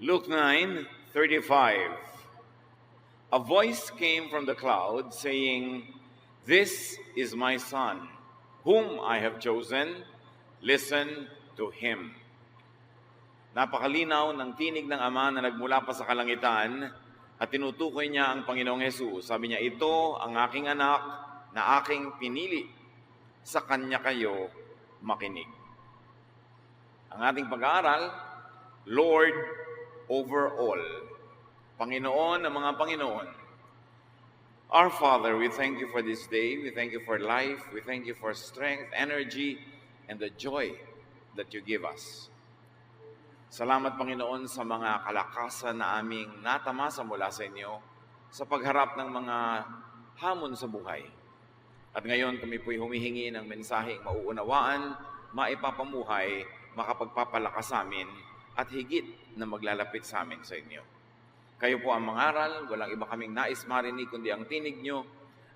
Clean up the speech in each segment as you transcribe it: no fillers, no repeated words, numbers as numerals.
Luke 9:35. A voice came from the cloud saying, "This is my son, whom I have chosen. Listen to him." Napakalinaw ng tinig ng Ama na nagmula pa sa kalangitan at tinutukoy niya ang Panginoong Hesus. Sabi niya, "Ito ang aking anak na aking pinili. Sa kanya kayo makinig." Ang ating pag-aaral, Lord over all. Panginoon ng mga Panginoon. Our Father, we thank you for this day. We thank you for life. We thank you for strength, energy, and the joy that you give us. Salamat, Panginoon, sa mga kalakasan na aming natamasa mula sa inyo sa pagharap ng mga hamon sa buhay. At ngayon, kami po'y humihingi ng mensaheng mauunawaan, maipapamuhay, makapagpapalakas sa amin, at higit na maglalapit sa amin sa inyo. Kayo po ang mangaral, walang iba kaming nais marinig kundi ang tinig nyo.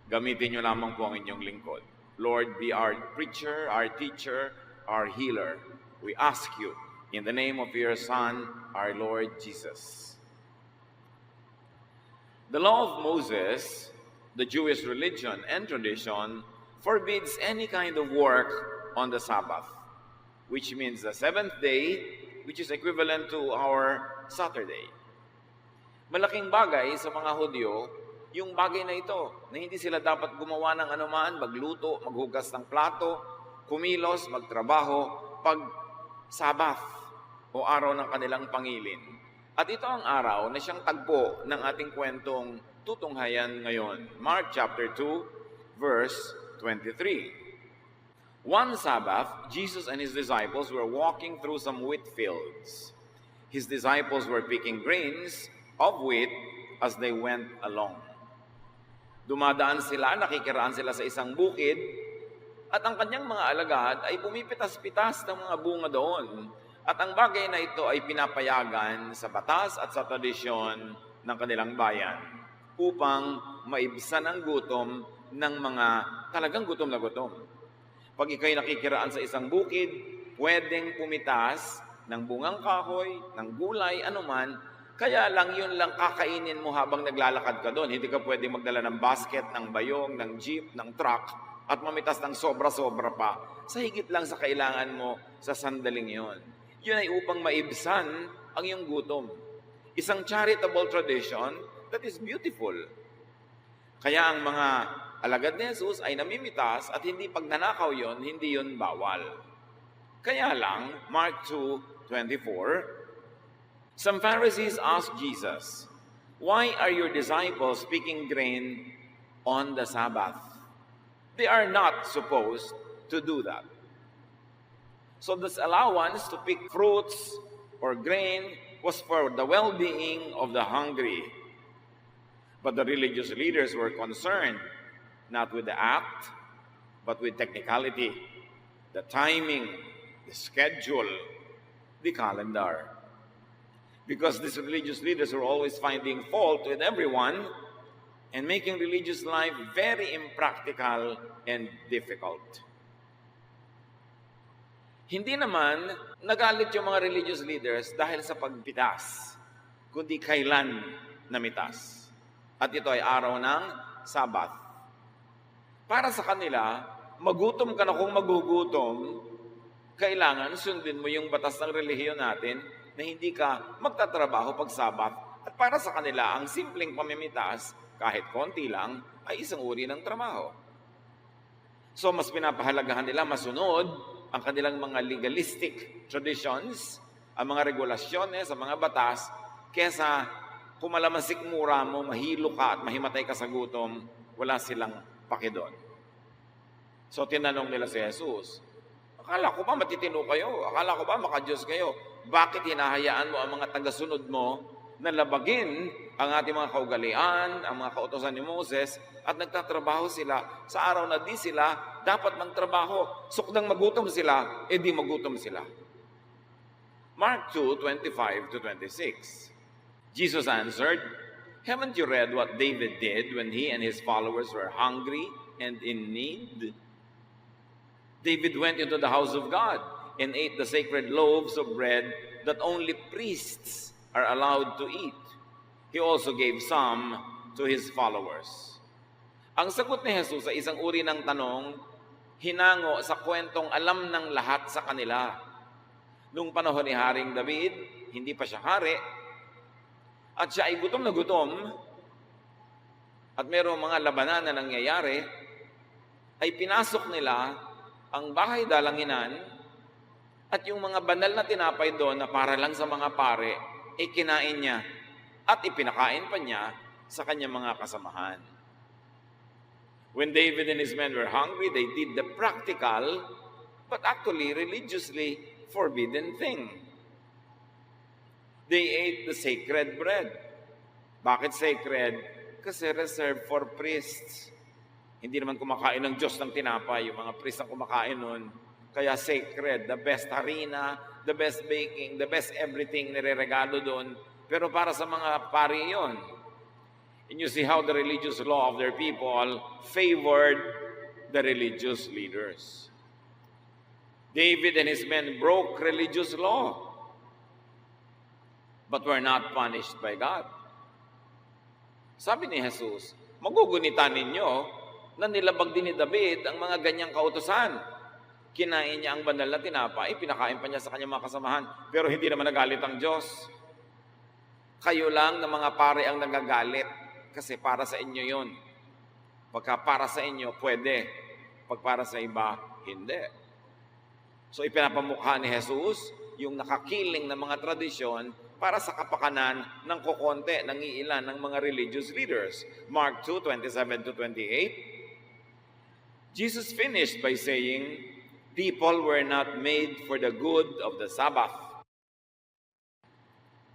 Gamitin nyo lamang po ang inyong lingkod. Lord, be our preacher, our teacher, our healer. We ask you, in the name of your Son, our Lord Jesus. The law of Moses, the Jewish religion and tradition, forbids any kind of work on the Sabbath, which means the seventh day, which is equivalent to our Saturday. Malaking bagay sa mga Hudyo, yung bagay na ito, na hindi sila dapat gumawa ng anuman, magluto, maghugas ng plato, kumilos, magtrabaho, pag Sabbath o araw ng kanilang pangilin. At ito ang araw na siyang tagpo ng ating kwentong tutunghayan ngayon. Mark chapter 2, verse 23. One Sabbath, Jesus and his disciples were walking through some wheat fields. His disciples were picking grains of wheat as they went along. Dumadaan sila, nakikiraan sila sa isang bukid, at ang kanyang mga alagad ay pumipitas-pitas ng mga bunga doon. At ang bagay na ito ay pinapayagan sa batas at sa tradisyon ng kanilang bayan upang maibsan ang gutom ng mga talagang gutom na gutom. Pag ikaw'y nakikiraan sa isang bukid, pwedeng pumitas ng bungang kahoy, ng gulay, anuman, kaya lang yun lang kakainin mo habang naglalakad ka doon. Hindi ka pwedeng magdala ng basket, ng bayong, ng jeep, ng truck, at mamitas ng sobra-sobra pa, sa higit lang sa kailangan mo sa sandaling yun. Yun ay upang maibsan ang iyong gutom. Isang charitable tradition that is beautiful. Kaya ang mga alagad ni Jesus ay namimitas at hindi pagnanakaw yon, hindi yon bawal. Kaya lang, Mark 2:24, some Pharisees asked Jesus, "Why are your disciples picking grain on the Sabbath? They are not supposed to do that." So this allowance to pick fruits or grain was for the well-being of the hungry. But the religious leaders were concerned not with the act, but with technicality, the timing, the schedule, the calendar. Because these religious leaders were always finding fault with everyone and making religious life very impractical and difficult. Hindi naman nagalit yung mga religious leaders dahil sa pagpitas, kundi kailan namitas. At ito ay araw ng Sabbath. Para sa kanila, magutom ka na kung magugutom, kailangan sundin mo yung batas ng relihiyon natin na hindi ka magtatrabaho pag Sabbath. At para sa kanila, ang simpleng pamimitas, kahit konti lang, ay isang uri ng trabaho. So mas pinapahalagahan nila masunod ang kanilang mga legalistic traditions, ang mga regulasyones, ang mga batas, kesa kung malamasik mura mo, mahilo ka at mahimatay ka sa gutom, wala silang pakidon. So tinanong nila si Jesus, akala ko ba matitino kayo? Akala ko ba makadiyos kayo? Bakit hinahayaan mo ang mga tagasunod mo na labagin ang ating mga kaugalian, ang mga kautosan ni Moses, at nagtatrabaho sila sa araw na di sila dapat magtrabaho. Sukdang magutom sila, di magutom sila. Mark 2:25-26. Jesus answered, "Haven't you read what David did when he and his followers were hungry and in need? David went into the house of God and ate the sacred loaves of bread that only priests are allowed to eat. He also gave some to his followers. Ang sagot ni Jesus ay isang uri ng tanong, hinango sa kwentong alam ng lahat sa kanila. Nung panahon ni Haring David, hindi pa siya hari, at siya ay gutom na gutom, at mayroong mga labanan na nangyayari, ay pinasok nila ang bahay dalanginan at yung mga banal na tinapay doon na para lang sa mga pare, ay kinain niya at ipinakain pa niya sa kanyang mga kasamahan. When David and his men were hungry, they did the practical but actually religiously forbidden thing. They ate the sacred bread. Bakit sacred? Kasi reserved for priests. Hindi naman kumakain ng Diyos ng tinapay, yung mga priests ang kumakain nun. Kaya sacred, the best harina, the best baking, the best everything nireregalo doon. Pero para sa mga pari yon. And you see how the religious law of their people favored the religious leaders. David and his men broke religious law, but were not punished by God. Sabi ni Jesus, magugunitan ninyo na nilabag din ni David ang mga ganyang kautusan. Kinain niya ang banal na tinapay, pinakain pa niya sa kanyang mga kasamahan, pero hindi naman nagalit ang Diyos. Kayo lang na mga pare ang nagagalit. Kasi para sa inyo yun. Pagka para sa inyo, pwede. Pag para sa iba, hindi. So ipinapamukha ni Jesus yung nakakiling ng mga tradisyon para sa kapakanan ng kokonte, ng iilan ng mga religious leaders. Mark 2:27-28. Jesus finished by saying, people were not made for the good of the Sabbath.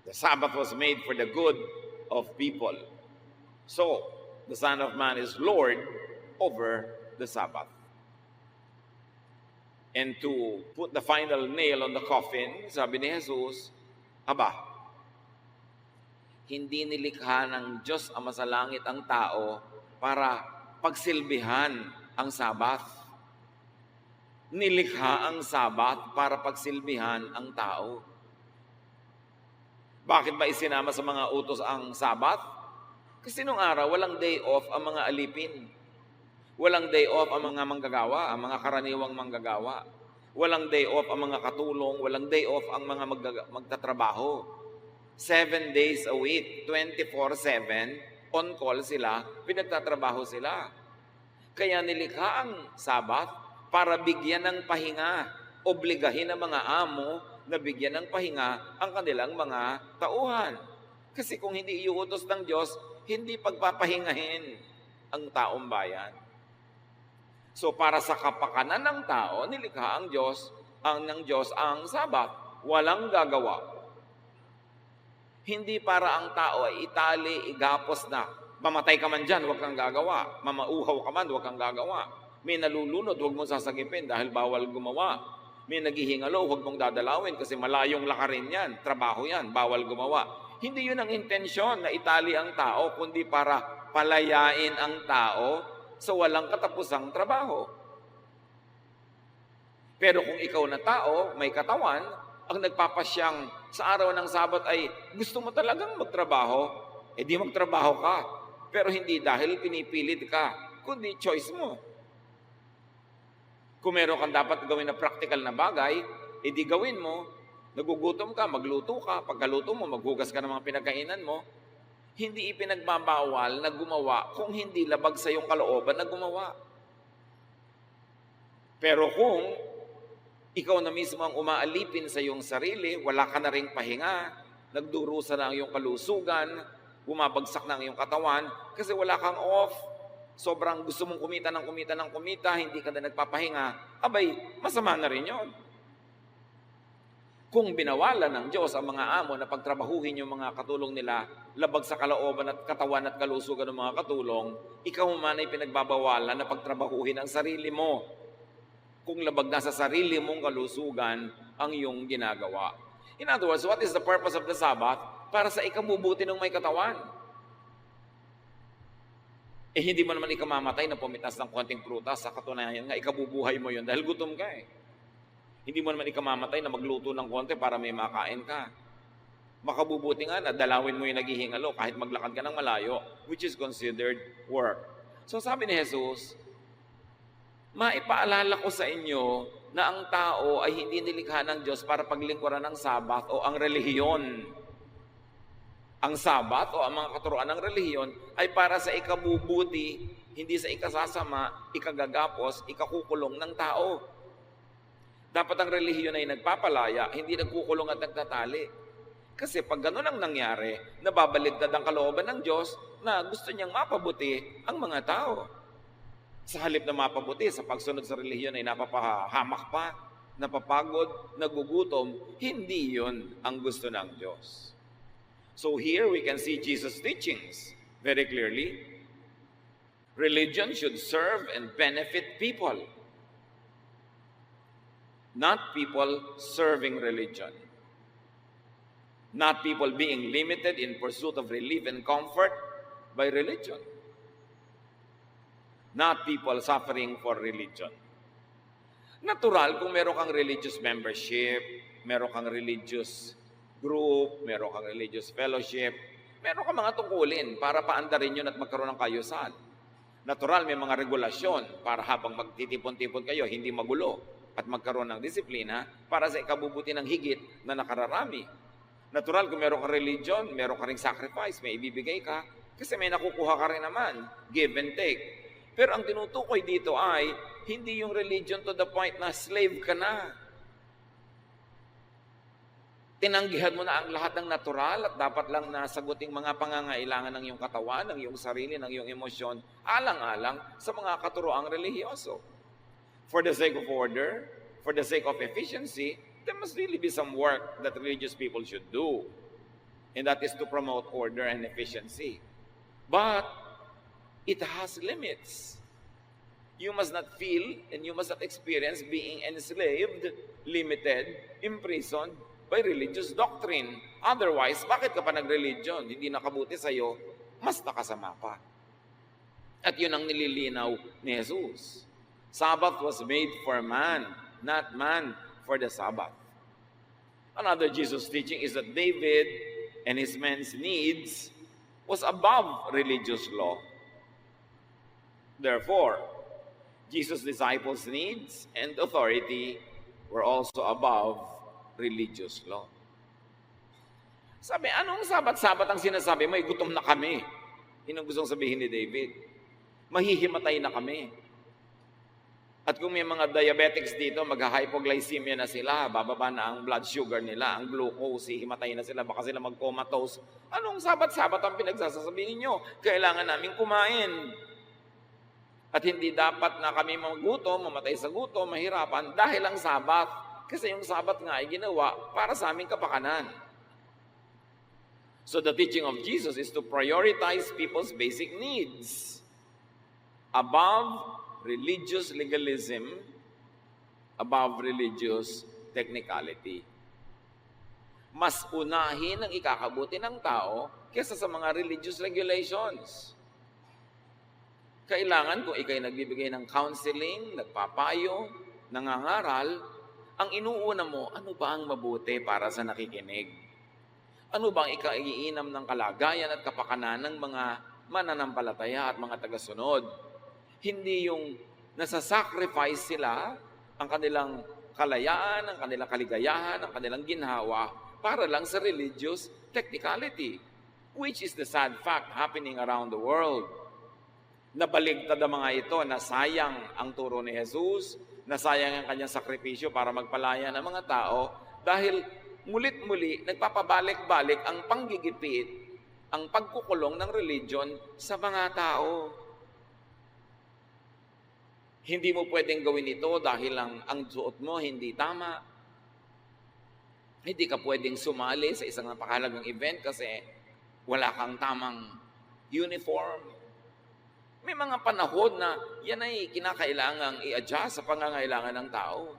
The Sabbath was made for the good of people. So, the Son of Man is Lord over the Sabbath. And to put the final nail on the coffin, sabi ni Jesus, aba, hindi nilikha ng Diyos Ama sa langit ang tao para pagsilbihan ang Sabbath. Nilikha ang Sabbath para pagsilbihan ang tao. Bakit ba isinama sa mga utos ang Sabbath? Kasi nung araw, walang day off ang mga alipin. Walang day off ang mga manggagawa, ang mga karaniwang manggagawa. Walang day off ang mga katulong, walang day off ang mga magtatrabaho. 7 days a week, 24/7, on call sila, pinagtatrabaho sila. Kaya nilikha ang Sabbath para bigyan ng pahinga, obligahin ang mga amo na bigyan ng pahinga ang kanilang mga tauhan. Kasi kung hindi iuutos ng Diyos, hindi pagpapahingahin ang taong bayan. So para sa kapakanan ng tao, nilikha ng Diyos ang Sabat. Walang gagawa. Hindi para ang tao ay itali, igapos na. Mamatay ka man dyan, huwag kang gagawa. Mamauhaw ka man, huwag kang gagawa. May nalulunod, huwag mong sasagipin dahil bawal gumawa. May naghihingalo, huwag mong dadalawin kasi malayong lakarin yan. Trabaho yan, bawal gumawa. Hindi yun ang intensyon na itali ang tao, kundi para palayain ang tao sa walang katapusang trabaho. Pero kung ikaw na tao, may katawan, ang nagpapasyang sa araw ng Sabat ay gusto mo talagang magtrabaho, di magtrabaho ka. Pero hindi dahil pinipilit ka, kundi choice mo. Kung meron kang dapat gawin na practical na bagay, di gawin mo. Nagugutom ka, magluto ka. Pagkaluto mo, maghugas ka ng mga pinagkainan mo. Hindi ipinagbabawal na gumawa kung hindi labag sa iyong kalooban na gumawa. Pero kung ikaw na mismo ang umaalipin sa iyong sarili, wala ka na ring pahinga, nagdurusa na ang iyong kalusugan, bumabagsak na ang iyong katawan, kasi wala kang off, sobrang gusto mong kumita, hindi ka na nagpapahinga, abay, masama na rin yun. Kung binawalan ng Diyos ang mga amo na pagtrabahuhin yung mga katulong nila, labag sa kalooban at katawan at kalusugan ng mga katulong, ikaw man ay pinagbabawalan na pagtrabahuhin ang sarili mo. Kung labag na sa sarili mong kalusugan ang iyong ginagawa. In other words, what is the purpose of the Sabbath? Para sa ikabubuti ng may katawan. Hindi mo naman ikamamatay na pumitas ng konting prutas, sa katunayan nga, ikabubuhay mo yun dahil gutom ka eh. Hindi mo naman ikamamatay na magluto ng konti para may makain ka. Makabubuti nga na dalawin mo yung naghihingalo kahit maglakad ka ng malayo, which is considered work. So sabi ni Jesus, maipaalala ko sa inyo na ang tao ay hindi nilikha ng Diyos para paglingkuran ng Sabat o ang relihiyon. Ang Sabat o ang mga katuruan ng relihiyon ay para sa ikabubuti, hindi sa ikasasama, ikagagapos, ikakukulong ng tao. Dapat ang relihiyon ay nagpapalaya, hindi nagkukulong at nagtatali. Kasi pag gano'n ang nangyari, nababaligtad ang kalooban ng Diyos na gusto niyang mapabuti ang mga tao. Sa halip na mapabuti, sa pagsunod sa relihiyon ay napapahamak pa, napapagod, nagugutom, hindi yun ang gusto ng Diyos. So here we can see Jesus' teachings very clearly. Religion should serve and benefit people, not people serving religion. Not people being limited in pursuit of relief and comfort by religion. Not people suffering for religion. Natural kung meron kang religious membership, meron kang religious group, meron kang religious fellowship, meron kang mga tungkulin para paandarin yun at magkaroon ng kayusan. Natural, may mga regulasyon para habang magtitipon-tipon kayo, hindi magulo at magkaroon ng disiplina para sa ikabubuti ng higit na nakararami. Natural, kung meron kang religion, meron ka ring sacrifice, may ibibigay ka, kasi may nakukuha ka rin naman, give and take. Pero ang tinutukoy dito ay, hindi yung religion to the point na slave ka na. Tinanggihan mo na ang lahat ng natural at dapat lang nasaguting mga pangangailangan ng iyong katawan, ng iyong sarili, ng iyong emosyon, alang-alang sa mga katuroang relihiyoso. For the sake of order, for the sake of efficiency, there must really be some work that religious people should do. And that is to promote order and efficiency. But it has limits. You must not feel and you must not experience being enslaved, limited, imprisoned by religious doctrine. Otherwise, bakit ka pa nag-religion? Hindi nakabuti sa'yo, mas nakasama pa. At yun ang nililinaw ni Jesus. Sabbath was made for man, not man for the Sabbath. Another Jesus teaching is that David and his men's needs was above religious law. Therefore, Jesus' disciples' needs and authority were also above religious law. Sabi, anong sabat-sabat ang sinasabi? May gutom na kami. Yun ang gustong sabihin ni David. Mahihimatay na kami. At kung may mga diabetics dito, mag-hypoglycemia na sila, bababa na ang blood sugar nila, ang glucose, himatay na sila, baka sila mag-comatose. Anong sabat-sabat ang pinagsasasabihin ninyo? Kailangan namin kumain. At hindi dapat na kami magutom, mamatay sa gutom, mahirapan, dahil ang sabat. Kasi yung sabat nga ay ginawa para sa aming kapakanan. So the teaching of Jesus is to prioritize people's basic needs above religious legalism, above religious technicality. Mas unahin ang ikakabuti ng tao kaysa sa mga religious regulations. Kailangan kung ikay nagbibigay ng counseling, nagpapayo, nangangaral, ang inuuna mo, ano ba ang mabuti para sa nakikinig? Ano bang ikaiinam ng kalagayan at kapakanan ng mga mananampalataya at mga tagasunod? Hindi yung nasa-sacrifice sila ang kanilang kalayaan, ang kanilang kaligayahan, ang kanilang ginhawa para lang sa religious technicality, which is the sad fact happening around the world. Nabaligtad ang mga ito na sayang ang turo ni Jesus, na sayang ang kanyang sakripisyo para magpalaya ng mga tao dahil mulit-muli nagpapabalik-balik ang panggigipit, ang pagkukulong ng religion sa mga tao. Hindi mo pwedeng gawin ito dahil ang suot mo hindi tama. Hindi ka pwedeng sumali sa isang napakahalagang event kasi wala kang tamang uniform. May mga panahon na yan ay kinakailangang i-adjust sa pangangailangan ng tao.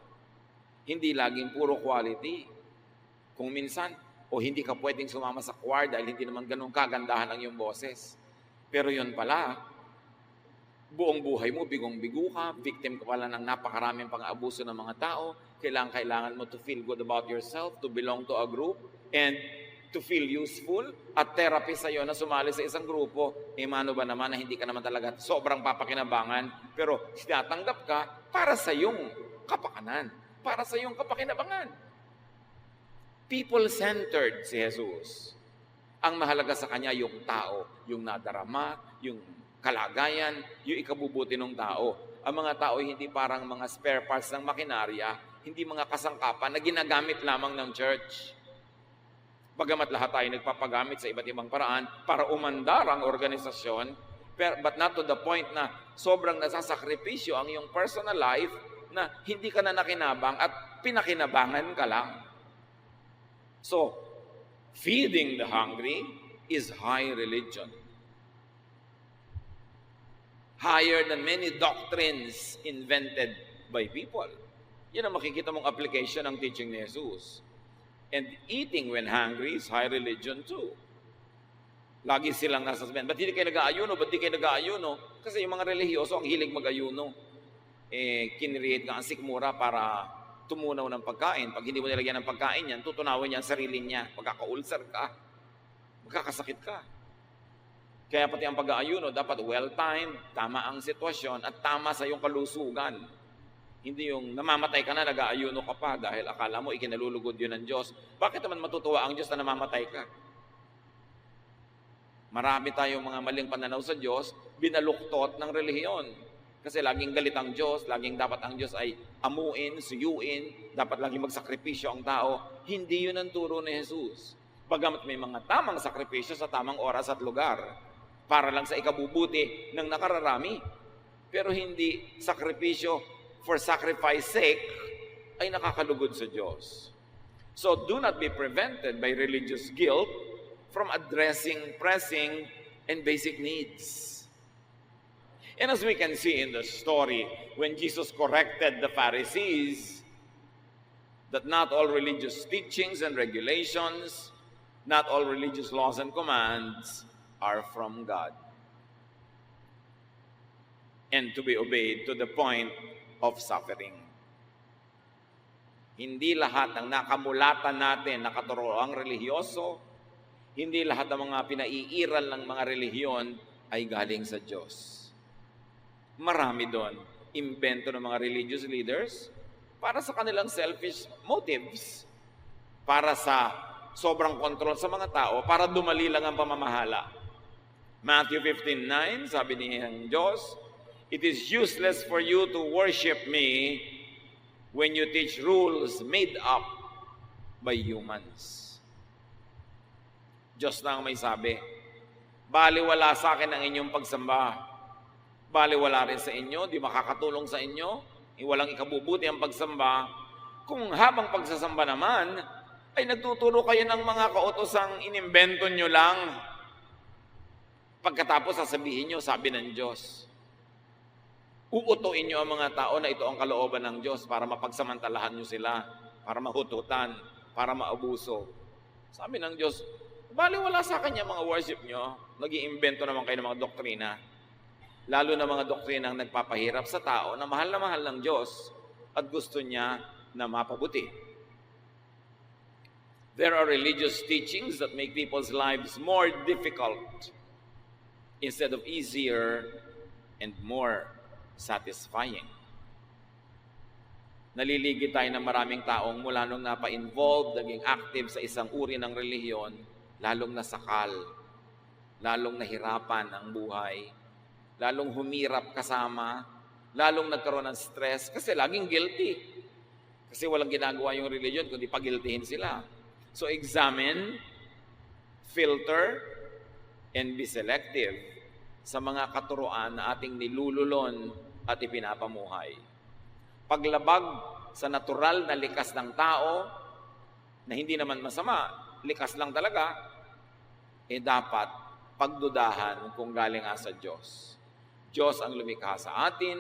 Hindi laging puro quality. Kung minsan, hindi ka pwedeng sumama sa choir dahil hindi naman ganun kagandahan ang iyong boses. Pero yun pala, buong buhay mo, bigong-bigo ka, victim ka pala ng napakaraming pang-abuso ng mga tao, kailangan mo to feel good about yourself, to belong to a group, and to feel useful at therapy sa'yo na sumali sa isang grupo, mano ba naman na hindi ka naman talaga sobrang papakinabangan, pero tinatanggap ka para sa iyong kapakanan, para sa iyong kapakinabangan. People-centered si Jesus. Ang mahalaga sa kanya yung tao, yung nadarama, yung kalagayan, yung ikabubuti ng tao. Ang mga tao hindi parang mga spare parts ng makinarya, hindi mga kasangkapan na ginagamit lamang ng church. Bagamat lahat tayo nagpapagamit sa iba't ibang paraan para umandar ang organisasyon, but not to the point na sobrang nasasakripisyo ang iyong personal life na hindi ka na nakinabang at pinakinabangan ka lang. So, feeding the hungry is high religion. Higher than many doctrines invented by people. Yan ang makikita mong application ng teaching ni Jesus. And eating when hungry is high religion too. Lagi silang nasa sabihin, ba't hindi kayo nag-aayuno? Ba't di kayo nag-aayuno? Kasi yung mga relihiyoso, ang hilig mag-ayuno. Kinreate ka ang sikmura para tumunaw ng pagkain. Pag hindi mo nilagyan ng pagkain yan, tutunawin niya ang sarili niya. Magkaka-ulcer ka. Magkakasakit ka. Kaya pati ang pag-aayuno, dapat well-timed, tama ang sitwasyon, at tama sa iyong kalusugan. Hindi yung namamatay ka na, nag-aayuno ka pa dahil akala mo ikinalulugod yun ng Diyos. Bakit naman matutuwa ang Diyos na namamatay ka? Marami tayong mga maling pananaw sa Diyos, binaluktot ng relihiyon. Kasi laging galit ang Diyos, laging dapat ang Diyos ay amuin, suyuin, dapat laging magsakripisyo ang tao. Hindi yun ang turo ni Jesus. Bagamat may mga tamang sakripisyo sa tamang oras at lugar, para lang sa ikabubuti ng nakararami. Pero hindi sakripisyo for sacrifice sake ay nakakalugod sa Diyos. So do not be prevented by religious guilt from addressing pressing and basic needs. And as we can see in the story, when Jesus corrected the Pharisees that not all religious teachings and regulations, not all religious laws and commands are from God and to be obeyed to the point of suffering. Hindi lahat ng nakamulatan natin nakaturoang relihiyoso, hindi lahat ng mga pinaiiral ng mga relihiyon ay galing sa Diyos. Marami doon, imbento ng mga religious leaders para sa kanilang selfish motives, para sa sobrang kontrol sa mga tao, para dumali lang ang pamamahala. Matthew 15:9, sabi ng Diyos, "It is useless for you to worship me when you teach rules made up by humans." Diyos lang may sabi, baliwala sa akin ang inyong pagsamba. Baliwala rin sa inyo, di makakatulong sa inyo, walang ikabubuti ang pagsamba. Kung habang pagsasamba naman, ay nagtuturo kayo ng mga kautosang inimbento nyo lang. Pagkatapos sasabihin nyo, sabi ng Diyos. Uutuin nyo ang mga tao na ito ang kalooban ng Diyos para mapagsamantalahan nyo sila, para mahututan, para maabuso. Sabi ng Diyos, baliwala sa akin yung mga worship nyo, nag-iimbento naman kayo ng mga doktrina. Lalo na mga doktrinang nagpapahirap sa tao na mahal ng Diyos at gusto niya na mapabuti. There are religious teachings that make people's lives more difficult instead of easier and more satisfying. Naliligi tayo ng maraming taong mula nung napa-involved, naging active sa isang uri ng relihiyon, lalong nasakal, lalong nahirapan ang buhay, lalong humirap kasama, lalong nagkaroon ng stress kasi laging guilty. Kasi walang ginagawa yung religion kundi pagiltihin sila. So examine, filter, and be selective sa mga katuruan na ating nilululon at ipinapamuhay. Paglabag sa natural na likas ng tao, na hindi naman masama, likas lang talaga, dapat pagdudahan kung galing sa Diyos. Diyos ang lumikha sa atin,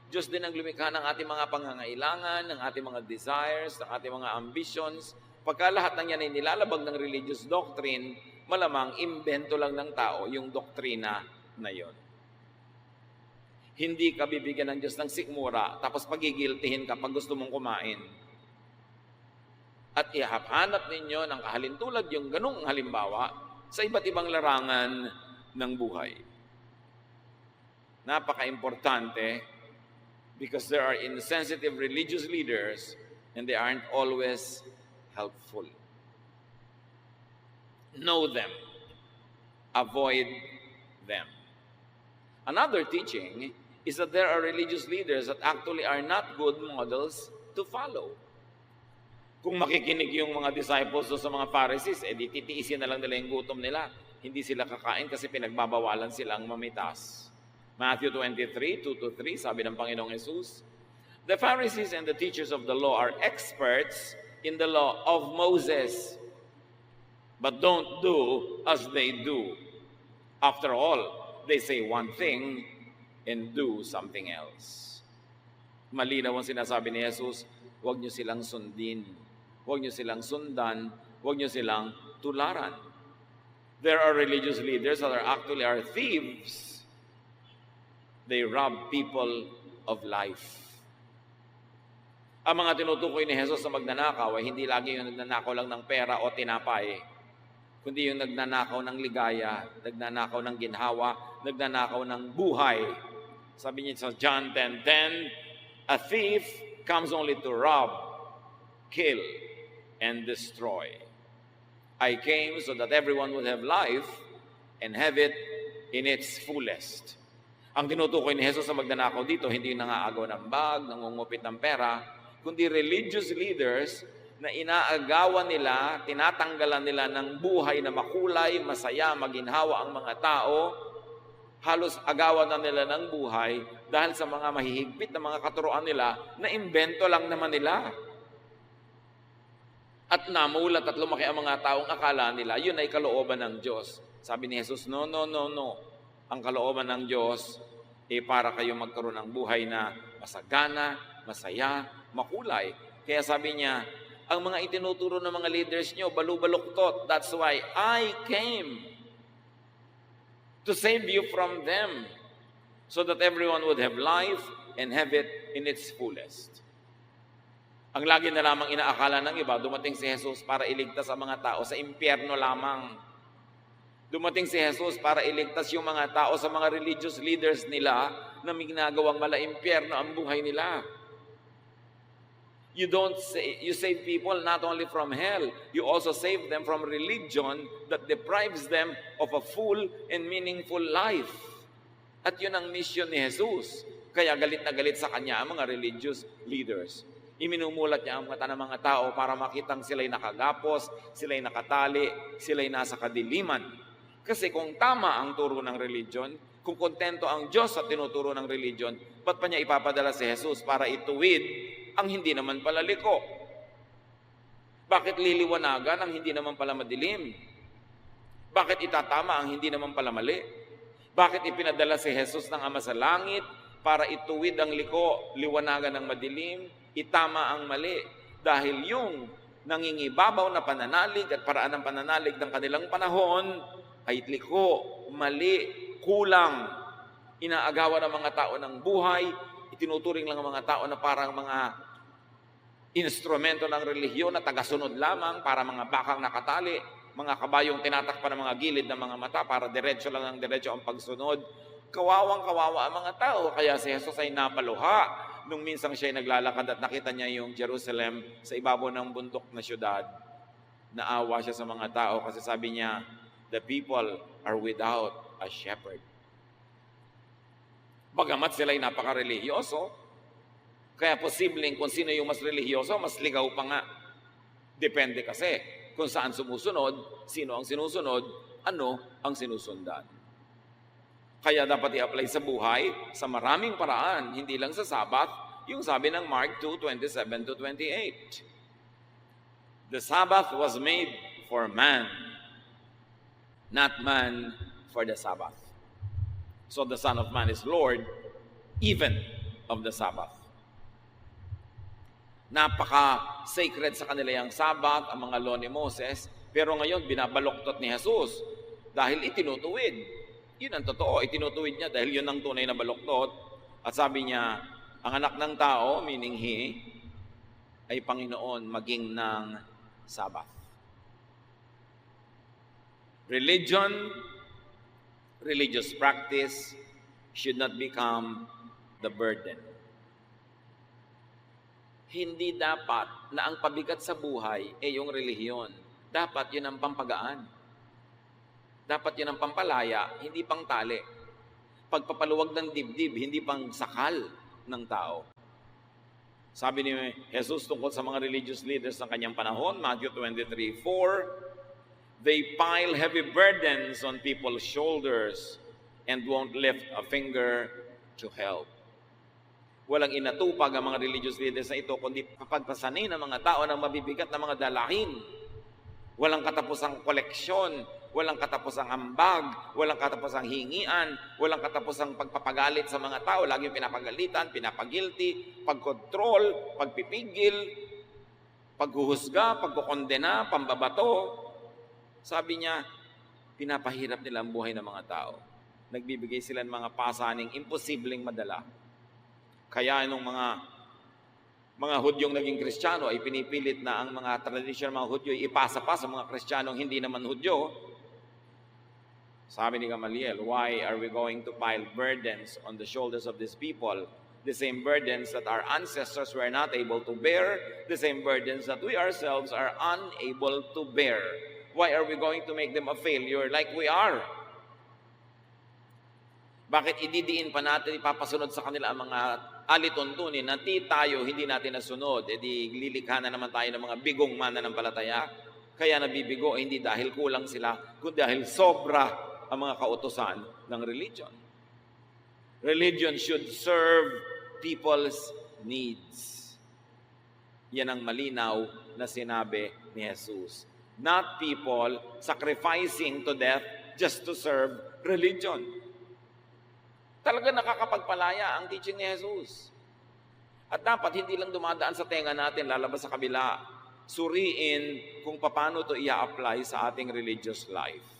Diyos din ang lumikha ng ating mga pangangailangan, ng ating mga desires, ng ating mga ambitions. Pagka lahat ng yan ay nilalabag ng religious doctrine, malamang imbento lang ng tao yung doktrina na yon. Hindi ka bibigyan ng Diyos ng sikmura, tapos pagigiltihin ka pag gusto mong kumain. At ihahanap ninyo ng kahalintulad yung ganung halimbawa sa iba't ibang larangan ng buhay. Napaka-importante because there are insensitive religious leaders and they aren't always helpful. Know them. Avoid them. Another teaching is that there are religious leaders that actually are not good models to follow. Kung makikinig yung mga disciples sa mga Pharisees, di titiisin na lang nila yung gutom nila. Hindi sila kakain kasi pinagbabawalan silang mamitas. Matthew 23, 2-3, sabi ng Panginoong Jesus, the Pharisees and the teachers of the law are experts in the law of Moses, but don't do as they do. After all, they say one thing and do something else. Malinaw ang sinasabi ni Jesus, huwag niyo silang sundin. Huwag niyo silang sundan. Huwag niyo silang tularan. There are religious leaders that actually are thieves. They rob people of life. Ang mga tinutukoy ni Jesus na magnanakaw ay hindi lagi yung nagnanakaw lang ng pera o tinapay, kundi yung nagnanakaw ng ligaya, nagnanakaw ng ginhawa, nagnanakaw ng buhay. Sabi niya sa John 10:10, a thief comes only to rob, kill, and destroy. I came so that everyone would have life and have it in its fullest. Ang tinutukoy ni Jesus sa magnanakaw dito, hindi yung nangaagaw ng bag, nangungupit ng pera, kundi religious leaders na inaagawan nila, tinatanggalan nila ng buhay na makulay, masaya, maginhawa ang mga tao, halos agawan na nila ng buhay dahil sa mga mahihigpit na mga katuruan nila na imbento lang naman nila. At namulat at lumaki ang mga taong akala nila, yun ay kalooban ng Diyos. Sabi ni Jesus, no. Ang kalooban ng Diyos ay para kayo magkaroon ng buhay na masagana, masaya, makulay. Kaya sabi niya, ang mga itinuturo ng mga leaders nyo, balubaluktot. That's why I came to save you from them so that everyone would have life and have it in its fullest. Ang lagi na lamang inaakala ng iba, dumating si Jesus para iligtas ang mga tao sa impyerno lamang. Dumating si Jesus para iligtas yung mga tao sa mga religious leaders nila na may ginagawang mala-impyerno ang buhay nila. You save people not only from hell, you also save them from religion that deprives them of a full and meaningful life. At yun ang mission ni Jesus. Kaya galit na galit sa kanya ang mga religious leaders. Iminumulat niya ang mata ng mga tao para makitang sila'y nakagapos, sila'y nakatali, sila'y nasa kadiliman. Kasi kung tama ang turo ng religion, kung kontento ang Diyos sa tinuturo ng religion, ba't pa niya ipapadala si Jesus para ituwid ang hindi naman pala liko? Bakit liliwanagan ang hindi naman pala madilim? Bakit itatama ang hindi naman pala mali? Bakit ipinadala si Jesus ng Ama sa langit para ituwid ang liko, liwanagan ng madilim, itama ang mali? Dahil yung nangingibabaw na pananalig at paraan ng pananalig ng kanilang panahon ay liko, mali, kulang. Inaagawan ng mga tao ng buhay, itinuturing lang ang mga tao na parang mga instrumento ng relihiyon na tagasunod lamang, para mga bakang nakatali, mga kabayong tinatakpan ng mga gilid ng mga mata para diretso lang ang diretso ang pagsunod. Kawawang-kawawa ang mga tao, kaya si Jesus ay napaluha nung minsan siya ay naglalakad at nakita niya yung Jerusalem sa ibabaw ng bundok na syudad. Naawa siya sa mga tao kasi sabi niya, the people are without a shepherd. Bagamat sila ay napaka-religyoso, kaya posibleng kung sino yung mas religyoso, mas ligaw pa nga. Depende kasi kung saan sumusunod, sino ang sinusunod, ano ang sinusundan. Kaya dapat i-apply sa buhay sa maraming paraan, hindi lang sa Sabbath, yung sabi ng Mark 2:27-28. The Sabbath was made for man, not man for the Sabbath. So the Son of Man is Lord even of the Sabbath. Napaka-sacred sa kanila yung Sabbath, ang mga law ni Moses, pero ngayon binabaluktot ni Jesus dahil itinutuwid. Yun ang totoo, itinutuwid niya dahil yun ang tunay na baluktot. At sabi niya, ang anak ng tao, meaning He, ay Panginoon maging ng Sabbath. Religion, religious practice should not become the burden. Hindi dapat na ang pabigat sa buhay ay yung relihiyon. Dapat yun ang pampagaan. Dapat yun ang pampalaya, hindi pang tali. Pagpapaluwag ng dibdib, hindi pang sakal ng tao. Sabi ni Jesus tungkol sa mga religious leaders ng kanyang panahon, Matthew 23:4, they pile heavy burdens on people's shoulders and won't lift a finger to help. Walang inatupag ang mga religious leaders na ito, kundi papagpasanin ng mga tao ng mabibigat na mga dalahin. Walang katapusang koleksyon, walang katapusang ambag, walang katapusang hingian, walang katapusang pagpapagalit sa mga tao. Laging pinapagalitan, pinapagilty, pagkontrol, pagpipigil, paghuhusga, pagkukondena, pambabato. Sabi niya, pinapahirap nila ang buhay ng mga tao. Nagbibigay sila ng mga pasaning imposibleng madala. Kaya nung mga Hudyong naging Kristiyano ay pinipilit na ang mga tradisyon ng mga Hudyo ay ipasa pa sa mga Kristiyanong hindi naman Hudyo. Sabi ni Gamaliel, why are we going to pile burdens on the shoulders of these people? The same burdens that our ancestors were not able to bear, the same burdens that we ourselves are unable to bear. Why are we going to make them a failure like we are? Bakit ididiin pa natin, ipapasunod sa kanila ang mga alituntunin na tayo hindi natin nasunod? E di lilikha na naman tayo ng mga bigong mananampalataya. Kaya nabibigo, hindi dahil kulang sila, kundi dahil sobra ang mga kautusan ng religion. Religion should serve people's needs. Yan ang malinaw na sinabi ni Jesus. Not people sacrificing to death just to serve religion. Talaga nakakapagpalaya ang teaching ni Jesus. At dapat hindi lang dumadaan sa tenga natin, lalabas sa kabila. Suriin kung paano ito i-apply sa ating religious life.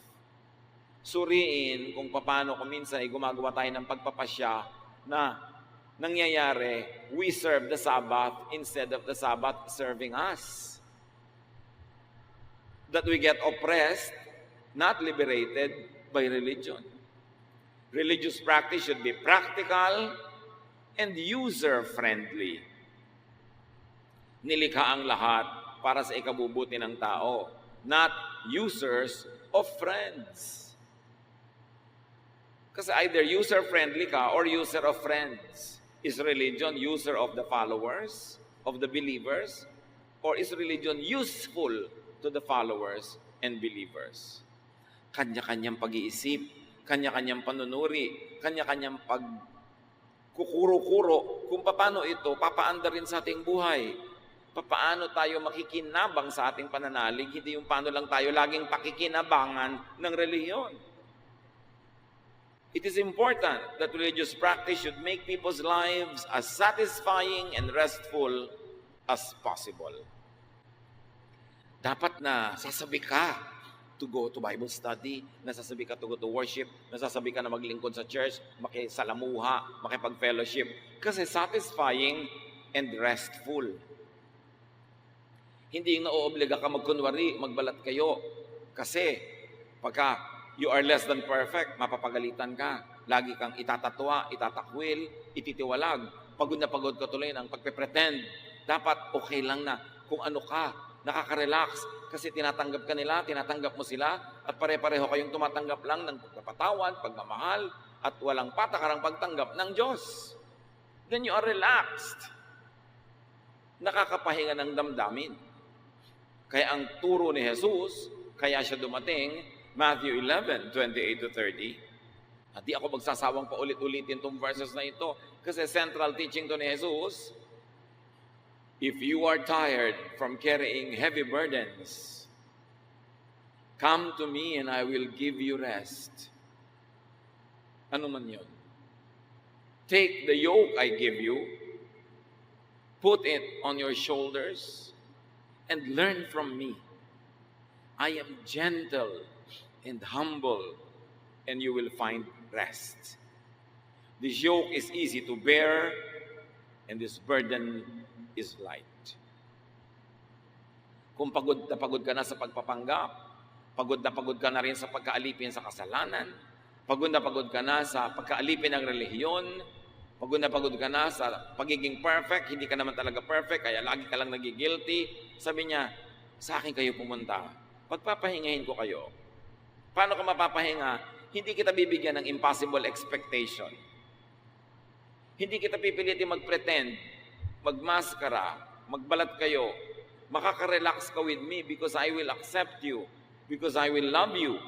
Suriin kung paano kung minsan ay gumagawa tayo ng pagpapasya na nangyayari, we serve the Sabbath instead of the Sabbath serving us. That we get oppressed, not liberated by religion. Religious practice should be practical and user-friendly. Nilikha ang lahat para sa ikabubuti ng tao, not users of friends. Kasi either user-friendly ka or user of friends. Is religion user of the followers, of the believers? Or is religion useful to the followers and believers? Kanya-kanyang pag-iisip, kanya-kanyang panunuri, kanya-kanyang pagkukuro-kuro kung paano ito papaanda rin sa ating buhay. Paano tayo makikinabang sa ating pananalig, hindi yung paano lang tayo laging pakikinabangan ng relihiyon. It is important that religious practice should make people's lives as satisfying and restful as possible. Dapat na sasabi ka to go to Bible study, nasasabi ka to go to worship, nasasabi ka na maglingkod sa church, makisalamuha, makipag-fellowship. Kasi satisfying and restful. Hindi yung naoobliga ka magkunwari, magbalat kayo. Kasi pagka you are less than perfect, mapapagalitan ka. Lagi kang itatatwa, itatakwil, ititiwalag. Pagod na pagod ka tuloy ng pagpe-pretend. Dapat okay lang na kung ano ka, nakaka-relax kasi tinatanggap ka nila, tinatanggap mo sila at pare-pareho kayong tumatanggap lang ng pagpapatawad, pagmamahal at walang patakarang pagtanggap ng Diyos. Then you are relaxed. Nakakapahinga ng damdamin. Kaya ang turo ni Jesus, kaya siya dumating, Matthew 11:28-30. At di ako magsasawang paulit-ulitin itong verses na ito kasi central teaching to ni Jesus. If you are tired from carrying heavy burdens, come to me and I will give you rest. Ano man yun? Take the yoke I give you, put it on your shoulders, and learn from me. I am gentle and humble, and you will find rest. This yoke is easy to bear, and this burden is light. Kung pagod ka na sa pagpapanggap, pagod ka na rin sa pagkaalipin sa kasalanan, pagod ka na sa pagkaalipin ng relihiyon, pagod ka na sa pagiging perfect, hindi ka naman talaga perfect, kaya lagi ka lang nagigilty. Sabi niya, sa akin kayo pumunta, pagpapahingahin ko kayo. Paano ka mapapahinga? Hindi kita bibigyan ng impossible expectation. Hindi kita pipilitin mag-pretend, magmaskara, magbalat kayo. Makaka-relax ka with me because I will accept you, because I will love you,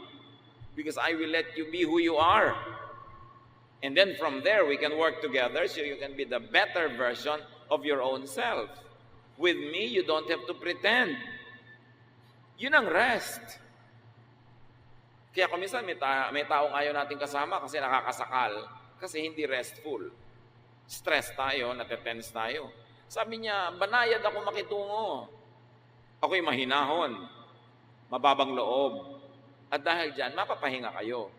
because I will let you be who you are. And then from there, we can work together so you can be the better version of your own self. With me, you don't have to pretend. Yun ang rest. Kaya kung minsan may taong ayaw natin kasama kasi nakakasakal, kasi hindi restful. Stress tayo, natetense tayo. Sabi niya, banayad ako makitungo. Ako'y mahinahon, mababang loob. At dahil dyan, mapapahinga kayo.